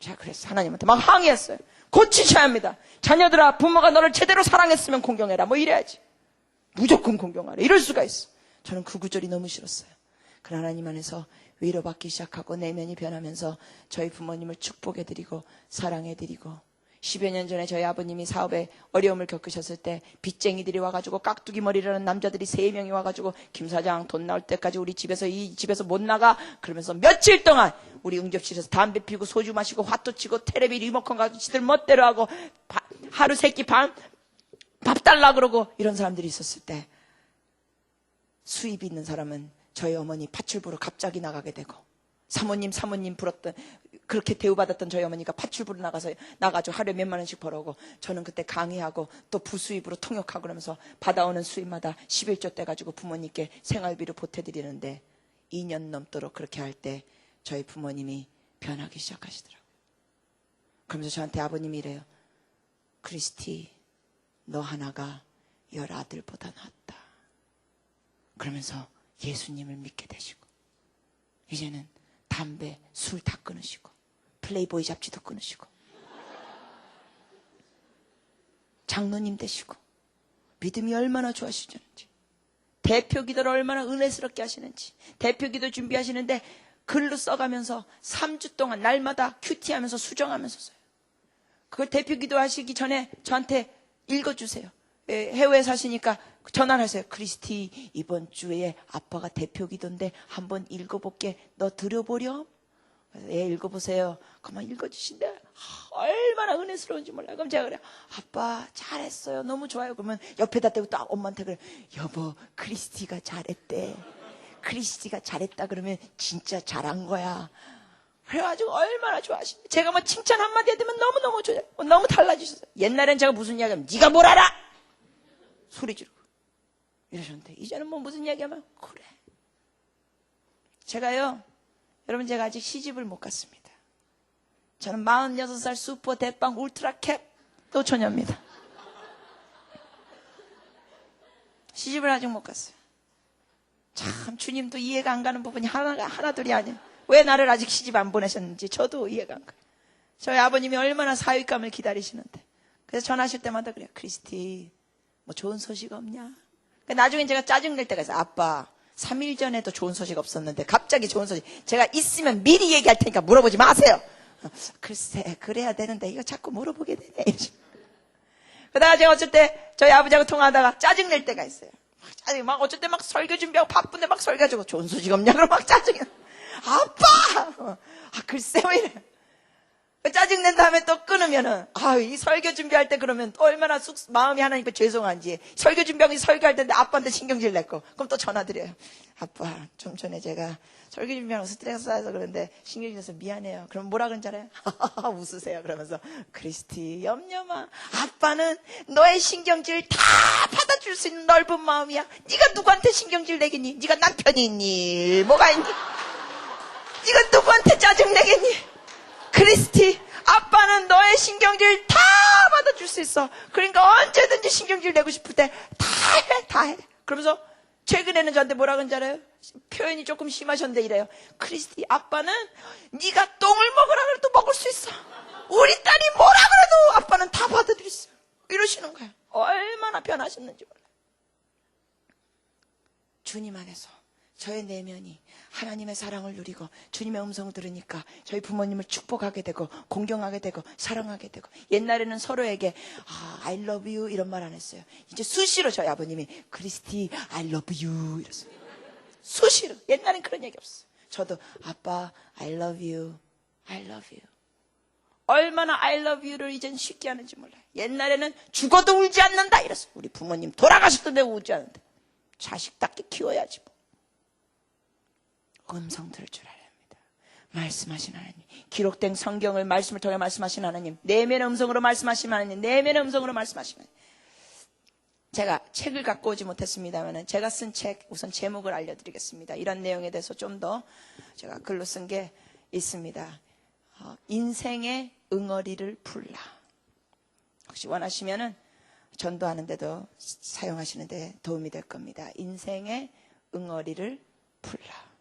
제가 그래서 하나님한테 막 항의했어요. 고치셔야 합니다. 자녀들아 부모가 너를 제대로 사랑했으면 공경해라. 뭐 이래야지. 무조건 공경하라. 이럴 수가 있어. 저는 그 구절이 너무 싫었어요. 그 하나님 안에서 위로받기 시작하고 내면이 변하면서 저희 부모님을 축복해드리고 사랑해드리고 10여 년 전에 저희 아버님이 사업에 어려움을 겪으셨을 때 빚쟁이들이 와가지고 깍두기 머리라는 남자들이 3명이 와가지고 김 사장 돈 나올 때까지 우리 집에서 이 집에서 못 나가 그러면서 며칠 동안 우리 응접실에서 담배 피고 소주 마시고 화투 치고 테레비 리모컨 가지고 지들 멋대로 하고 하루 세끼 밥 달라 그러고 이런 사람들이 있었을 때 수입이 있는 사람은 저희 어머니 파출부로 갑자기 나가게 되고 사모님 부렀던 그렇게 대우받았던 저희 어머니가 파출부로 나가서 하루에 몇만 원씩 벌어오고 저는 그때 강의하고 또 부수입으로 통역하고 그러면서 받아오는 수입마다 11조 떼가지고 부모님께 생활비로 보태드리는데 2년 넘도록 그렇게 할 때 저희 부모님이 변하기 시작하시더라고요. 그러면서 저한테 아버님이 이래요. 크리스티 너 하나가 10아들보다 낫다. 그러면서 예수님을 믿게 되시고 이제는 담배, 술 다 끊으시고 플레이보이 잡지도 끊으시고 장로님 되시고 믿음이 얼마나 좋아지셨는지 대표 기도를 얼마나 은혜스럽게 하시는지 대표 기도 준비하시는데 글로 써가면서 3주 동안 날마다 큐티하면서 수정하면서 써요. 그걸 대표 기도하시기 전에 저한테 읽어주세요. 해외에 사시니까 전화를 하세요. 크리스티 이번 주에 아빠가 대표 기도인데 한번 읽어볼게. 너 들어보렴? 그래서 읽어보세요. 그만 읽어주신대. 얼마나 은혜스러운지 몰라요. 그럼 제가 그래요. 아빠 잘했어요. 너무 좋아요. 그러면 옆에다 대고 또 엄마한테 그래요. 여보 크리스티가 잘했대. 크리스티가 잘했다 그러면 진짜 잘한 거야. 그래가지고 얼마나 좋아하시네. 제가 뭐 칭찬 한마디 해드리면 너무너무 좋아요. 너무 달라지셨어요. 옛날엔 제가 무슨 이야기하면 네가 뭘 알아? 소리 지르고 이러셨는데 이제는 뭐 무슨 이야기하면 그래. 제가요 여러분 제가 아직 시집을 못 갔습니다. 저는 46살 슈퍼 대빵 울트라캡 노처녀입니다. 시집을 아직 못 갔어요. 참 주님도 이해가 안 가는 부분이 하나둘이 아니에요. 왜 나를 아직 시집 안 보내셨는지 저도 이해가 안 가요. 저희 아버님이 얼마나 사윗감을 기다리시는데 그래서 전화하실 때마다 그래요. 크리스티 뭐 좋은 소식 없냐? 나중에 제가 짜증낼 때가 있어요. 아빠 3일 전에도 좋은 소식 없었는데 갑자기 좋은 소식 제가 있으면 미리 얘기할 테니까 물어보지 마세요. 글쎄 그래야 되는데 이거 자꾸 물어보게 되네. 그러다가 제가 어쩔 때 저희 아버지하고 통화하다가 짜증낼 때가 있어요. 막 어쩔 때 막 설교 준비하고 바쁜데 막 설교하고 좋은 소식 없냐? 그럼 막 짜증이 아빠! 글쎄 왜 이래. 짜증낸 다음에 또 끊으면은, 이 설교 준비할 때 그러면 또 얼마나 마음이 하나님께 죄송한지. 설교 준비하고 설교할 텐데 아빠한테 신경질 냈고. 그럼 또 전화 드려요. 아빠, 좀 전에 제가 설교 준비하고 스트레스 쌓여서 그런데 신경질 내서 미안해요. 그럼 뭐라 그런지 알아요? 웃으세요. 그러면서, 크리스티, 염려마. 아빠는 너의 신경질 다 받아줄 수 있는 넓은 마음이야. 네가 누구한테 신경질 내겠니? 네가 남편이 있니? 뭐가 있니? 네가 누구한테 짜증내겠니? 크리스티, 아빠는 너의 신경질 다 받아줄 수 있어. 그러니까 언제든지 신경질 내고 싶을 때 다 해. 그러면서 최근에는 저한테 뭐라 그런지 알아요? 표현이 조금 심하셨는데 이래요. 크리스티, 아빠는 네가 똥을 먹으라 그래도 먹을 수 있어. 우리 딸이 뭐라 그래도 아빠는 다 받아들일 수 있어. 이러시는 거예요. 얼마나 변하셨는지 몰라요. 주님 안에서 저의 내면이 하나님의 사랑을 누리고 주님의 음성을 들으니까 저희 부모님을 축복하게 되고 공경하게 되고 사랑하게 되고, 옛날에는 서로에게 I love you 이런 말 안 했어요. 이제 수시로 저희 아버님이 크리스티 I love you 이랬어요. 수시로. 옛날엔 그런 얘기 없었어요. 저도 아빠 I love you, I love you. 얼마나 I love you를 이젠 쉽게 하는지 몰라요. 옛날에는 죽어도 울지 않는다 이랬어요. 우리 부모님 돌아가셨던데 울지 않는다. 자식답게 키워야지 뭐. 음성 들을 줄 알아야 합니다. 말씀하신 하나님, 기록된 성경을 말씀을 통해 말씀하신 하나님, 내면의 음성으로 말씀하신 하나님, 내면의 음성으로 말씀하신 하나님. 제가 책을 갖고 오지 못했습니다만 제가 쓴 책 우선 제목을 알려드리겠습니다. 이런 내용에 대해서 좀 더 제가 글로 쓴 게 있습니다. 인생의 응어리를 풀라. 혹시 원하시면은 전도하는데도 사용하시는데 도움이 될 겁니다. 인생의 응어리를 풀라.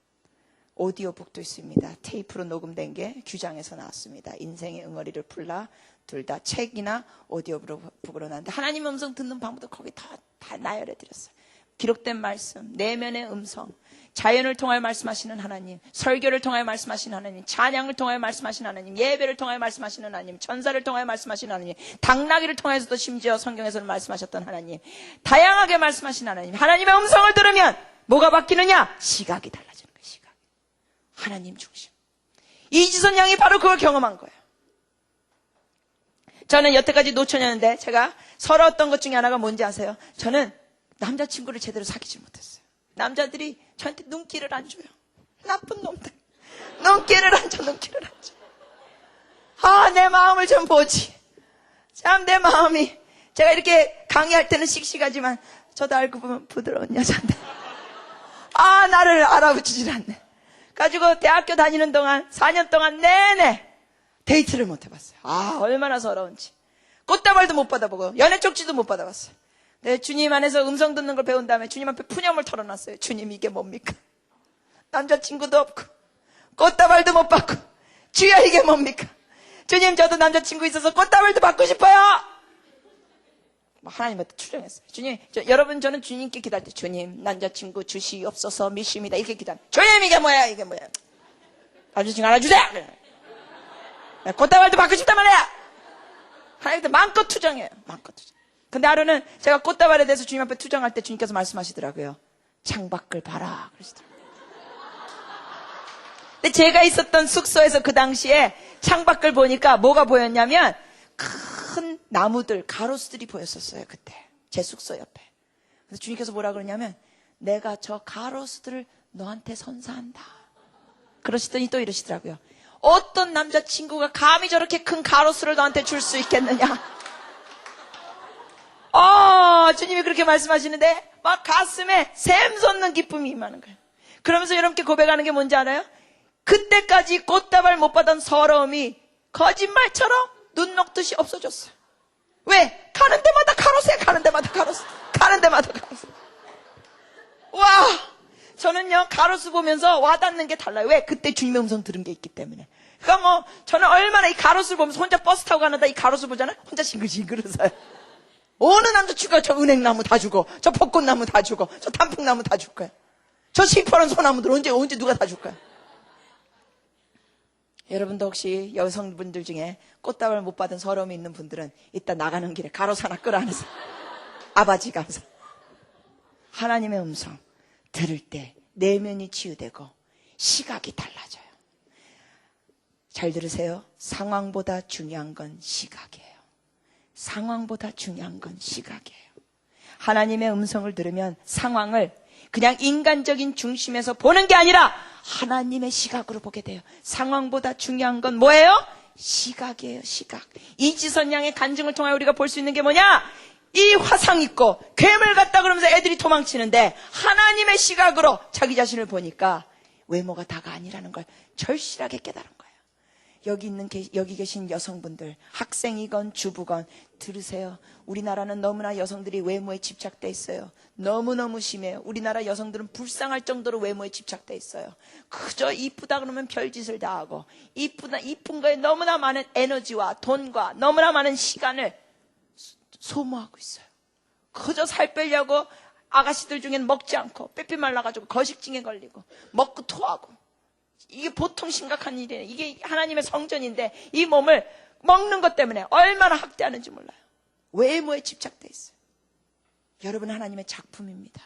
오디오북도 있습니다. 테이프로 녹음된 게 규장에서 나왔습니다. 인생의 응어리를 풀라. 둘 다 책이나 오디오북으로 나왔는데 하나님 음성 듣는 방법도 거기 다 나열해 드렸어요. 기록된 말씀, 내면의 음성, 자연을 통하여 말씀하시는 하나님, 설교를 통하여 말씀하시는 하나님, 찬양을 통하여 말씀하시는 하나님, 예배를 통하여 말씀하시는 하나님, 천사를 통하여 말씀하시는 하나님, 당나귀를 통해서도 심지어 성경에서는 말씀하셨던 하나님, 다양하게 말씀하시는 하나님. 하나님의 음성을 들으면 뭐가 바뀌느냐? 시각이 달라지는 거예요. 시각. 하나님 중심. 이지선 양이 바로 그걸 경험한 거예요. 저는 여태까지 노처녀였는데 제가 서러웠던 것 중에 하나가 뭔지 아세요? 저는 남자친구를 제대로 사귀지 못했어요. 남자들이 저한테 눈길을 안 줘요. 나쁜 놈들. 눈길을 안 줘. 내 마음을 좀 보지. 참 내 마음이, 제가 이렇게 강의할 때는 씩씩하지만 저도 알고 보면 부드러운 여자인데 나를 알아보지질 않네. 가지고 대학교 다니는 동안 4년 동안 내내 데이트를 못 해봤어요. 얼마나 서러운지. 꽃다발도 못 받아보고 연애 쪽지도 못 받아봤어요. 네, 주님 안에서 음성 듣는 걸 배운 다음에 주님 앞에 푸념을 털어놨어요. 주님, 이게 뭡니까? 남자친구도 없고 꽃다발도 못 받고 주여, 이게 뭡니까? 주님, 저도 남자친구 있어서 꽃다발도 받고 싶어요. 하나님한테 추정했어요. 주님, 여러분, 저는 주님께 기도할 때 주님, 남자친구 주시옵소서 믿습니다 이렇게 기도합니다. 주님, 이게 뭐야? 남자친구 하나 주세요. 꽃다발도 받고 싶단 말이야. 하나님한테 마음껏 투정해요. 마음껏 투정. 근데 하루는 제가 꽃다발에 대해서 주님 앞에 투정할 때 주님께서 말씀하시더라고요. 창밖을 봐라 그러시더라고요. 근데 제가 있었던 숙소에서 그 당시에 창밖을 보니까 뭐가 보였냐면 큰 나무들, 가로수들이 보였었어요. 그때 제 숙소 옆에. 그래서 주님께서 뭐라 그러냐면 내가 저 가로수들을 너한테 선사한다 그러시더니 또 이러시더라고요. 어떤 남자친구가 감히 저렇게 큰 가로수를 너한테 줄 수 있겠느냐. 주님이 그렇게 말씀하시는데 막 가슴에 샘솟는 기쁨이 임하는 거예요. 그러면서 여러분께 고백하는 게 뭔지 알아요? 그때까지 꽃다발 못 받은 서러움이 거짓말처럼 눈 녹듯이 없어졌어요. 왜? 가는 데마다 가로수야. 가는 데마다 가로수. 와, 저는요 가로수 보면서 와닿는 게 달라요. 왜? 그때 주님의 음성 들은 게 있기 때문에. 그러니까 저는 얼마나 이 가로수를 보면서 혼자 버스 타고 가는데 이 가로수 보잖아요. 혼자 싱글싱글 웃어요. 어느 남자친구가 저 은행나무 다 주고 저 벚꽃나무 다 주고 저 단풍나무 다 줄 거야. 저 시퍼런 소나무들 언제 누가 다 줄 거야. 여러분도 혹시 여성분들 중에 꽃다발 못 받은 서러움이 있는 분들은 이따 나가는 길에 가로수 하나 끌어안으세요. 아버지 감사. 하나님의 음성 들을 때 내면이 치유되고 시각이 달라져요. 잘 들으세요. 상황보다 중요한 건 시각이에요. 상황보다 중요한 건 시각이에요. 하나님의 음성을 들으면 상황을 그냥 인간적인 중심에서 보는 게 아니라 하나님의 시각으로 보게 돼요. 상황보다 중요한 건 뭐예요? 시각이에요. 시각. 이지선 양의 간증을 통해 우리가 볼 수 있는 게 뭐냐? 이 화상 있고 괴물 같다 그러면서 애들이 도망치는데 하나님의 시각으로 자기 자신을 보니까 외모가 다가 아니라는 걸 절실하게 깨달은 거예요. 여기 계신 여성분들, 학생이건 주부건 들으세요. 우리나라는 너무나 여성들이 외모에 집착돼 있어요. 너무너무 심해요. 우리나라 여성들은 불쌍할 정도로 외모에 집착돼 있어요. 그저 이쁘다 그러면 별짓을 다 하고, 이쁜 거에 너무나 많은 에너지와 돈과 너무나 많은 시간을 소모하고 있어요. 그저 살 빼려고 아가씨들 중에는 먹지 않고 빼빼 말라가지고 거식증에 걸리고 먹고 토하고. 이게 보통 심각한 일이에요. 이게 하나님의 성전인데 이 몸을 먹는 것 때문에 얼마나 학대하는지 몰라요. 외모에 집착돼 있어요. 여러분, 하나님의 작품입니다.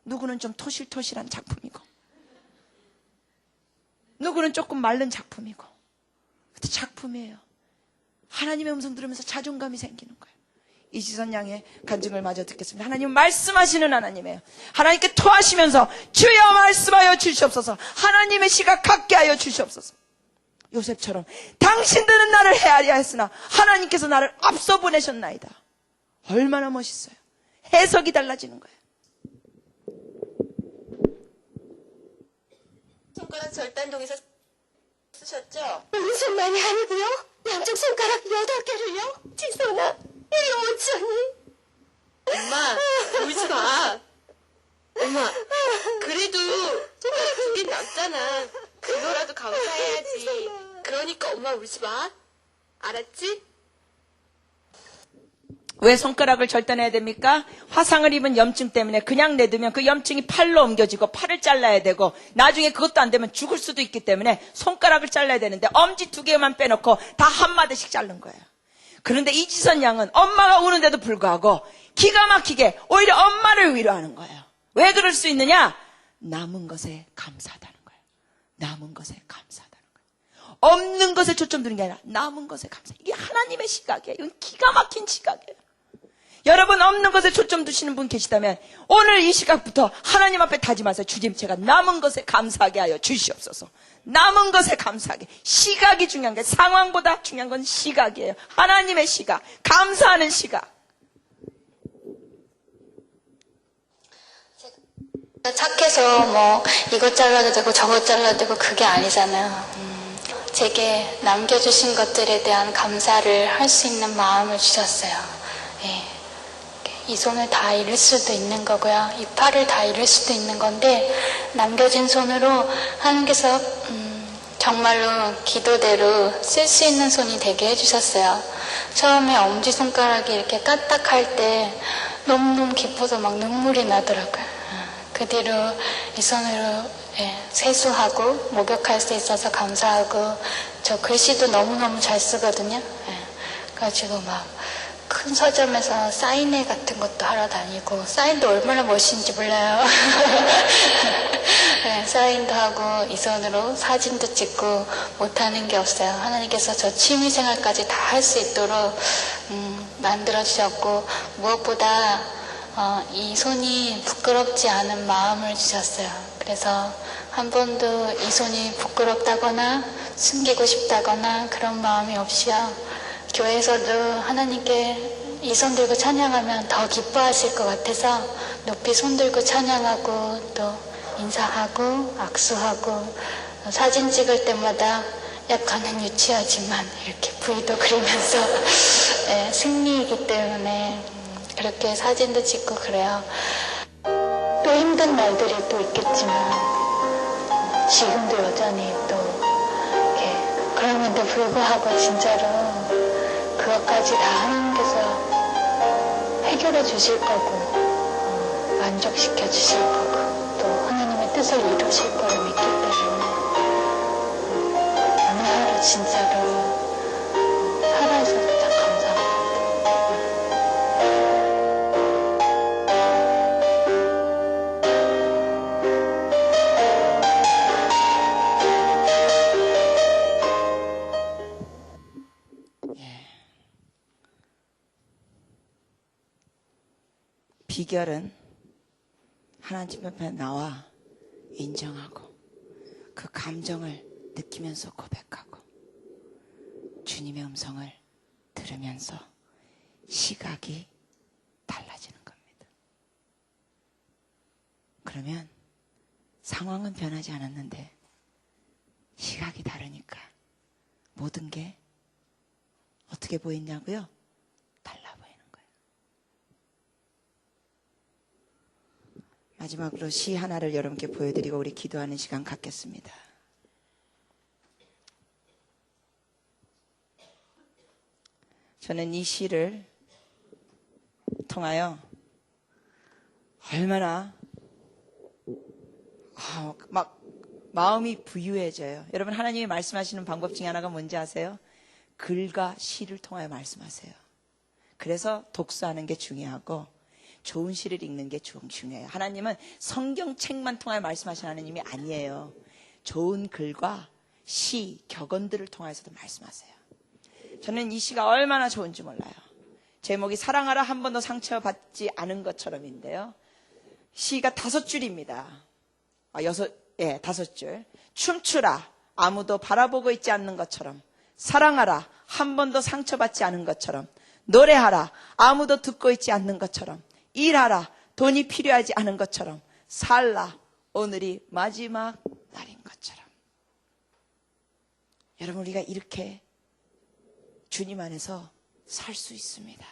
누구는 좀 토실토실한 작품이고, 누구는 조금 마른 작품이고, 근데 작품이에요. 하나님의 음성 들으면서 자존감이 생기는 거예요. 이지선 양의 간증을 마저 듣겠습니다. 하나님 말씀하시는 하나님이에요. 하나님께 토하시면서 주여 말씀하여 주시옵소서. 하나님의 시각 갖게 하여 주시옵소서. 요셉처럼 당신들은 나를 헤아려 했으나 하나님께서 나를 앞서 보내셨나이다. 얼마나 멋있어요. 해석이 달라지는 거예요. 손가락 절단동에서 쓰셨죠? 무슨 말이 아니고요? 양쪽 손가락 8개를요? 지선아, 이거 어쩌니? 엄마, 울지 마. 엄마, 그래도 손가락 2개 남잖아. 그거라도 감사해야지. 그러니까 엄마 울지 마. 알았지? 왜 손가락을 절단해야 됩니까? 화상을 입은 염증 때문에 그냥 내두면 그 염증이 팔로 옮겨지고 팔을 잘라야 되고 나중에 그것도 안 되면 죽을 수도 있기 때문에 손가락을 잘라야 되는데 엄지 2개만 빼놓고 다 한마디씩 자른 거예요. 그런데 이지선 양은 엄마가 우는데도 불구하고 기가 막히게 오히려 엄마를 위로하는 거예요. 왜 그럴 수 있느냐? 남은 것에 감사하다는 거예요. 남은 것에 감사하다는 거예요. 없는 것에 초점 두는 게 아니라 남은 것에 감사. 이게 하나님의 시각이에요. 이건 기가 막힌 시각이에요. 여러분, 없는 것에 초점 두시는 분 계시다면 오늘 이 시각부터 하나님 앞에 다짐하세요. 주님, 제가 남은 것에 감사하게 하여 주시옵소서. 남은 것에 감사하게. 시각이 중요한 게, 상황보다 중요한 건 시각이에요. 하나님의 시각, 감사하는 시각. 착해서 뭐 이것 잘라도 되고 저것 잘라도 되고 그게 아니잖아요. 제게 남겨주신 것들에 대한 감사를 할 수 있는 마음을 주셨어요. 예. 이 손을 다 잃을 수도 있는 거고요. 이 팔을 다 잃을 수도 있는 건데 남겨진 손으로 하나님께서 정말로 기도대로 쓸 수 있는 손이 되게 해주셨어요. 처음에 엄지손가락이 이렇게 까딱할 때 너무너무 기뻐서 막 눈물이 나더라고요. 그 뒤로 이 손으로 세수하고 목욕할 수 있어서 감사하고, 저 글씨도 너무너무 잘 쓰거든요. 그래가지고 막 큰 서점에서 사인회 같은 것도 하러 다니고, 사인도 얼마나 멋있는지 몰라요. 사인도 하고 이 손으로 사진도 찍고 못하는 게 없어요. 하나님께서 저 취미생활까지 다 할 수 있도록 만들어주셨고, 무엇보다 이 손이 부끄럽지 않은 마음을 주셨어요. 그래서 한 번도 이 손이 부끄럽다거나 숨기고 싶다거나 그런 마음이 없이요. 교회에서도 하나님께 이 손 들고 찬양하면 더 기뻐하실 것 같아서 높이 손 들고 찬양하고 또 인사하고 악수하고, 사진 찍을 때마다 약간은 유치하지만 이렇게 V도 그리면서 승리이기 때문에 그렇게 사진도 찍고 그래요. 또 힘든 날들이 또 있겠지만 지금도 여전히 또 이렇게, 그럼에도 불구하고 진짜로 그것까지 다 하나님께서 해결해 주실 거고 만족시켜 주실 거고 또 하나님의 뜻을 이루실 거를 믿기 때문에 오늘 하루 진짜로 살아있어서 참 감사합니다. 비결은 하나님 앞에 나와 인정하고 그 감정을 느끼면서 고백하고 주님의 음성을 들으면서 시각이 달라지는 겁니다. 그러면 상황은 변하지 않았는데 시각이 다르니까 모든 게 어떻게 보이냐고요? 달라 보이는 거예요. 마지막으로 시 하나를 여러분께 보여드리고 우리 기도하는 시간 갖겠습니다. 저는 이 시를 통하여 얼마나 막 마음이 부유해져요. 여러분, 하나님이 말씀하시는 방법 중에 하나가 뭔지 아세요? 글과 시를 통하여 말씀하세요. 그래서 독서하는 게 중요하고 좋은 시를 읽는 게 중요해요. 하나님은 성경책만 통하여 말씀하시는 하나님이 아니에요. 좋은 글과 시, 격언들을 통해서도 말씀하세요. 저는 이 시가 얼마나 좋은지 몰라요. 제목이 사랑하라 한 번도 상처받지 않은 것처럼인데요. 시가 5줄입니다. 5줄. 춤추라 아무도 바라보고 있지 않는 것처럼, 사랑하라 한 번도 상처받지 않은 것처럼, 노래하라 아무도 듣고 있지 않는 것처럼, 일하라 돈이 필요하지 않은 것처럼, 살라 오늘이 마지막 날인 것처럼. 여러분, 우리가 이렇게 주님 안에서 살 수 있습니다.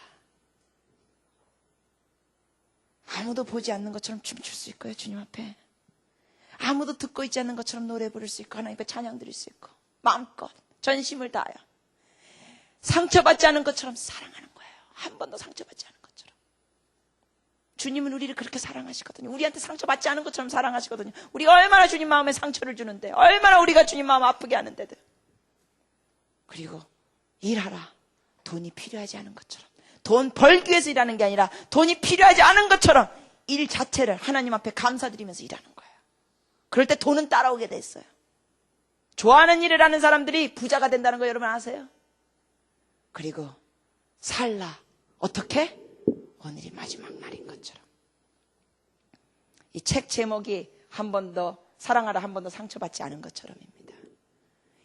아무도 보지 않는 것처럼 춤출 수 있고요. 주님 앞에 아무도 듣고 있지 않는 것처럼 노래 부를 수 있고, 하나님 앞에 찬양 드릴 수 있고, 마음껏 전심을 다하여 상처받지 않은 것처럼 사랑하는 거예요. 한 번도 상처받지 않은 것처럼. 주님은 우리를 그렇게 사랑하시거든요. 우리한테 상처받지 않은 것처럼 사랑하시거든요. 우리가 얼마나 주님 마음에 상처를 주는데, 얼마나 우리가 주님 마음 아프게 하는데도. 그리고 일하라 돈이 필요하지 않은 것처럼, 돈 벌기 위해서 일하는 게 아니라 돈이 필요하지 않은 것처럼 일 자체를 하나님 앞에 감사드리면서 일하는 거예요. 그럴 때 돈은 따라오게 됐어요. 좋아하는 일을 하는 사람들이 부자가 된다는 거 여러분 아세요? 그리고 살라 어떻게? 오늘이 마지막 날인 것처럼. 이 책 제목이 한 번도 사랑하라 한 번도 상처받지 않은 것처럼입니다.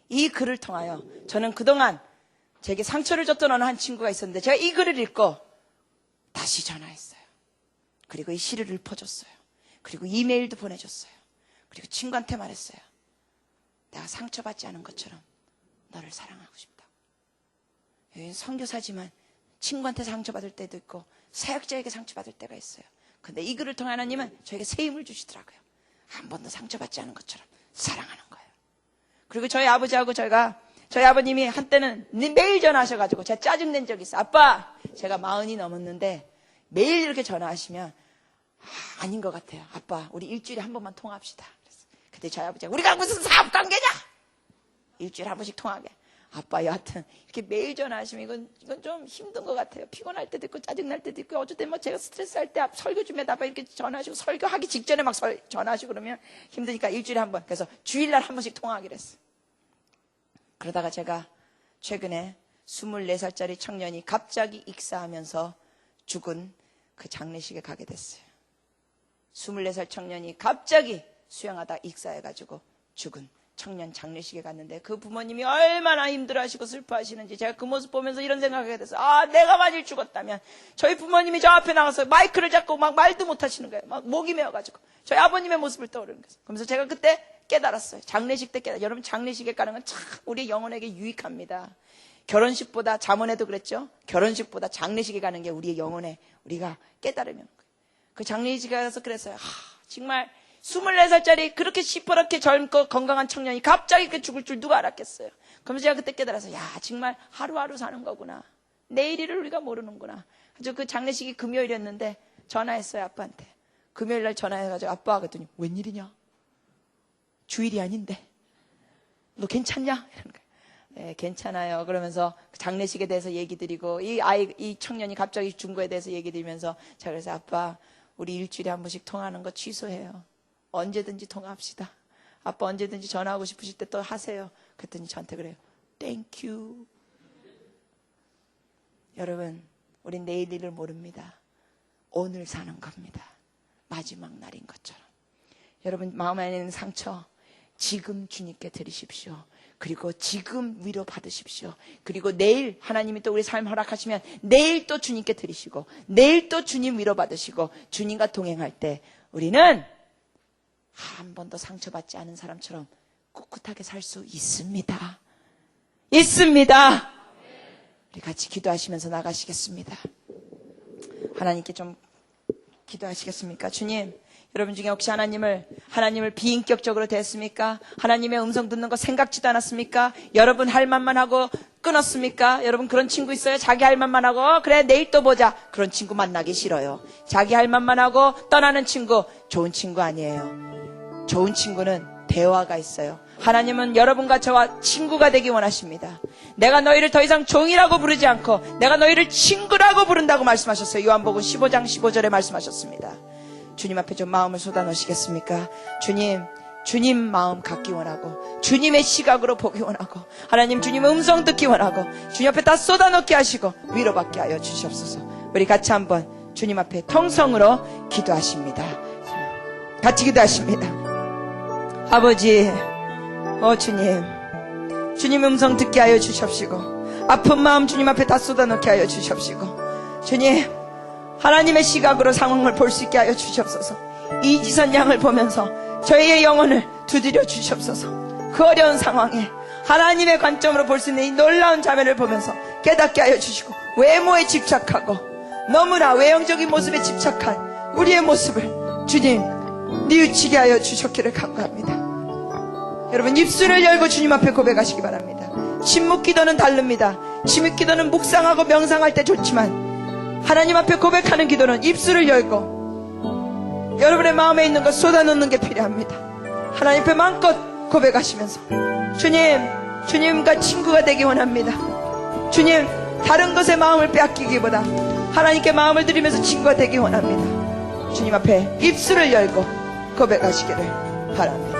이 글을 통하여 저는 그동안 제게 상처를 줬던 어느 한 친구가 있었는데, 제가 이 글을 읽고 다시 전화했어요. 그리고 이 시를 읊어줬어요. 그리고 이메일도 보내줬어요. 그리고 친구한테 말했어요. 내가 상처받지 않은 것처럼 너를 사랑하고 싶다. 선교사지만 친구한테 상처받을 때도 있고 사역자에게 상처받을 때가 있어요. 근데 이 글을 통해 하나님은 저에게 새 힘을 주시더라고요. 한 번도 상처받지 않은 것처럼 사랑하는 거예요. 그리고 저희 아버지하고 저희 아버님이 한때는 매일 전화하셔가지고 제가 짜증낸 적이 있어요. 아빠, 제가 40이 넘었는데 매일 이렇게 전화하시면 아닌 것 같아요. 아빠, 우리 일주일에 한 번만 통화합시다. 그때 저희 아버지가 우리가 무슨 사업관계냐? 일주일에 한 번씩 통화하게. 아빠, 여하튼 이렇게 매일 전화하시면 이건 좀 힘든 것 같아요. 피곤할 때도 있고 짜증날 때도 있고, 어쨌든 뭐 제가 스트레스 할 때 설교 중에 아빠 이렇게 전화하시고, 설교하기 직전에 막 전화하시고 그러면 힘드니까 일주일에 한 번. 그래서 주일날 한 번씩 통화하기로 했어요. 그러다가 제가 최근에 24살짜리 청년이 갑자기 익사하면서 죽은 그 장례식에 가게 됐어요. 24살 청년이 갑자기 수영하다 익사해가지고 죽은 청년 장례식에 갔는데, 그 부모님이 얼마나 힘들어하시고 슬퍼하시는지 제가 그 모습 보면서 이런 생각하게 됐어요. 아, 내가 만일 죽었다면 저희 부모님이 저 앞에 나가서 마이크를 잡고 막 말도 못하시는 거예요. 막 목이 메어가지고 저희 아버님의 모습을 떠오르는 거예요. 그러면서 제가 그때 깨달았어요. 장례식 때 깨달았어요. 여러분, 장례식에 가는 건 참 우리 영혼에게 유익합니다. 결혼식보다, 잠언에도 그랬죠. 결혼식보다 장례식에 가는 게 우리의 영혼에 우리가 깨달으면 그 장례식에 가서 그랬어요. 정말 24살짜리 그렇게 시퍼렇게 젊고 건강한 청년이 갑자기 이렇게 죽을 줄 누가 알았겠어요. 그러면서 제가 그때 깨달아서, 야, 정말 하루하루 사는 거구나. 내일 일을 우리가 모르는구나. 그래서 그 장례식이 금요일이었는데 전화했어요, 아빠한테. 금요일날 전화해가지고, 아빠, 그랬더니 웬일이냐? 주일이 아닌데 너 괜찮냐? 이러는 거예요. 네, 괜찮아요. 그러면서 장례식에 대해서 얘기 드리고, 이 청년이 갑자기 죽은 거에 대해서 얘기 드리면서 제가 그래서, 아빠, 우리 일주일에 한 번씩 통화하는 거 취소해요. 언제든지 통화합시다. 아빠 언제든지 전화하고 싶으실 때 또 하세요. 그랬더니 저한테 그래요. 땡큐. 여러분, 우린 내일 일을 모릅니다. 오늘 사는 겁니다. 마지막 날인 것처럼. 여러분, 마음 안에 있는 상처 지금 주님께 드리십시오. 그리고 지금 위로 받으십시오. 그리고 내일 하나님이 또 우리 삶 허락하시면 내일 또 주님께 드리시고, 내일 또 주님 위로 받으시고, 주님과 동행할 때 우리는 한 번도 상처받지 않은 사람처럼 꿋꿋하게 살 수 있습니다. 있습니다. 우리 같이 기도하시면서 나가시겠습니다. 하나님께 좀 기도하시겠습니까? 주님, 여러분 중에 혹시 하나님을 비인격적으로 대했습니까? 하나님의 음성 듣는 거 생각지도 않았습니까? 여러분 할 말만 하고 끊었습니까? 여러분 그런 친구 있어요? 자기 할 말만 하고 그래 내일 또 보자. 그런 친구 만나기 싫어요. 자기 할 말만 하고 떠나는 친구 좋은 친구 아니에요. 좋은 친구는 대화가 있어요. 하나님은 여러분과 저와 친구가 되기 원하십니다. 내가 너희를 더 이상 종이라고 부르지 않고 내가 너희를 친구라고 부른다고 말씀하셨어요. 요한복음 15장 15절에 말씀하셨습니다. 주님 앞에 좀 마음을 쏟아놓으시겠습니까? 주님 마음 갖기 원하고 주님의 시각으로 보기 원하고 하나님 주님의 음성 듣기 원하고 주님 앞에 다 쏟아놓게 하시고 위로받게 하여 주시옵소서. 우리 같이 한번 주님 앞에 통성으로 기도하십니다. 같이 기도하십니다. 아버지, 주님 음성 듣게 하여 주시옵시고 아픈 마음 주님 앞에 다 쏟아놓게 하여 주시옵시고 주님 하나님의 시각으로 상황을 볼 수 있게 하여 주시옵소서. 이지선 양을 보면서 저희의 영혼을 두드려 주시옵소서. 그 어려운 상황에 하나님의 관점으로 볼 수 있는 이 놀라운 자매를 보면서 깨닫게 하여 주시고 외모에 집착하고 너무나 외형적인 모습에 집착한 우리의 모습을 주님 뉘우치게 하여 주셨기를 간구합니다. 여러분 입술을 열고 주님 앞에 고백하시기 바랍니다. 침묵 기도는 다릅니다. 침묵 기도는 묵상하고 명상할 때 좋지만 하나님 앞에 고백하는 기도는 입술을 열고 여러분의 마음에 있는 것 쏟아놓는 게 필요합니다. 하나님 앞에 마음껏 고백하시면서 주님과 친구가 되기 원합니다. 주님 다른 것에 마음을 빼앗기기보다 하나님께 마음을 드리면서 친구가 되기 원합니다. 주님 앞에 입술을 열고 고백하시기를 바랍니다.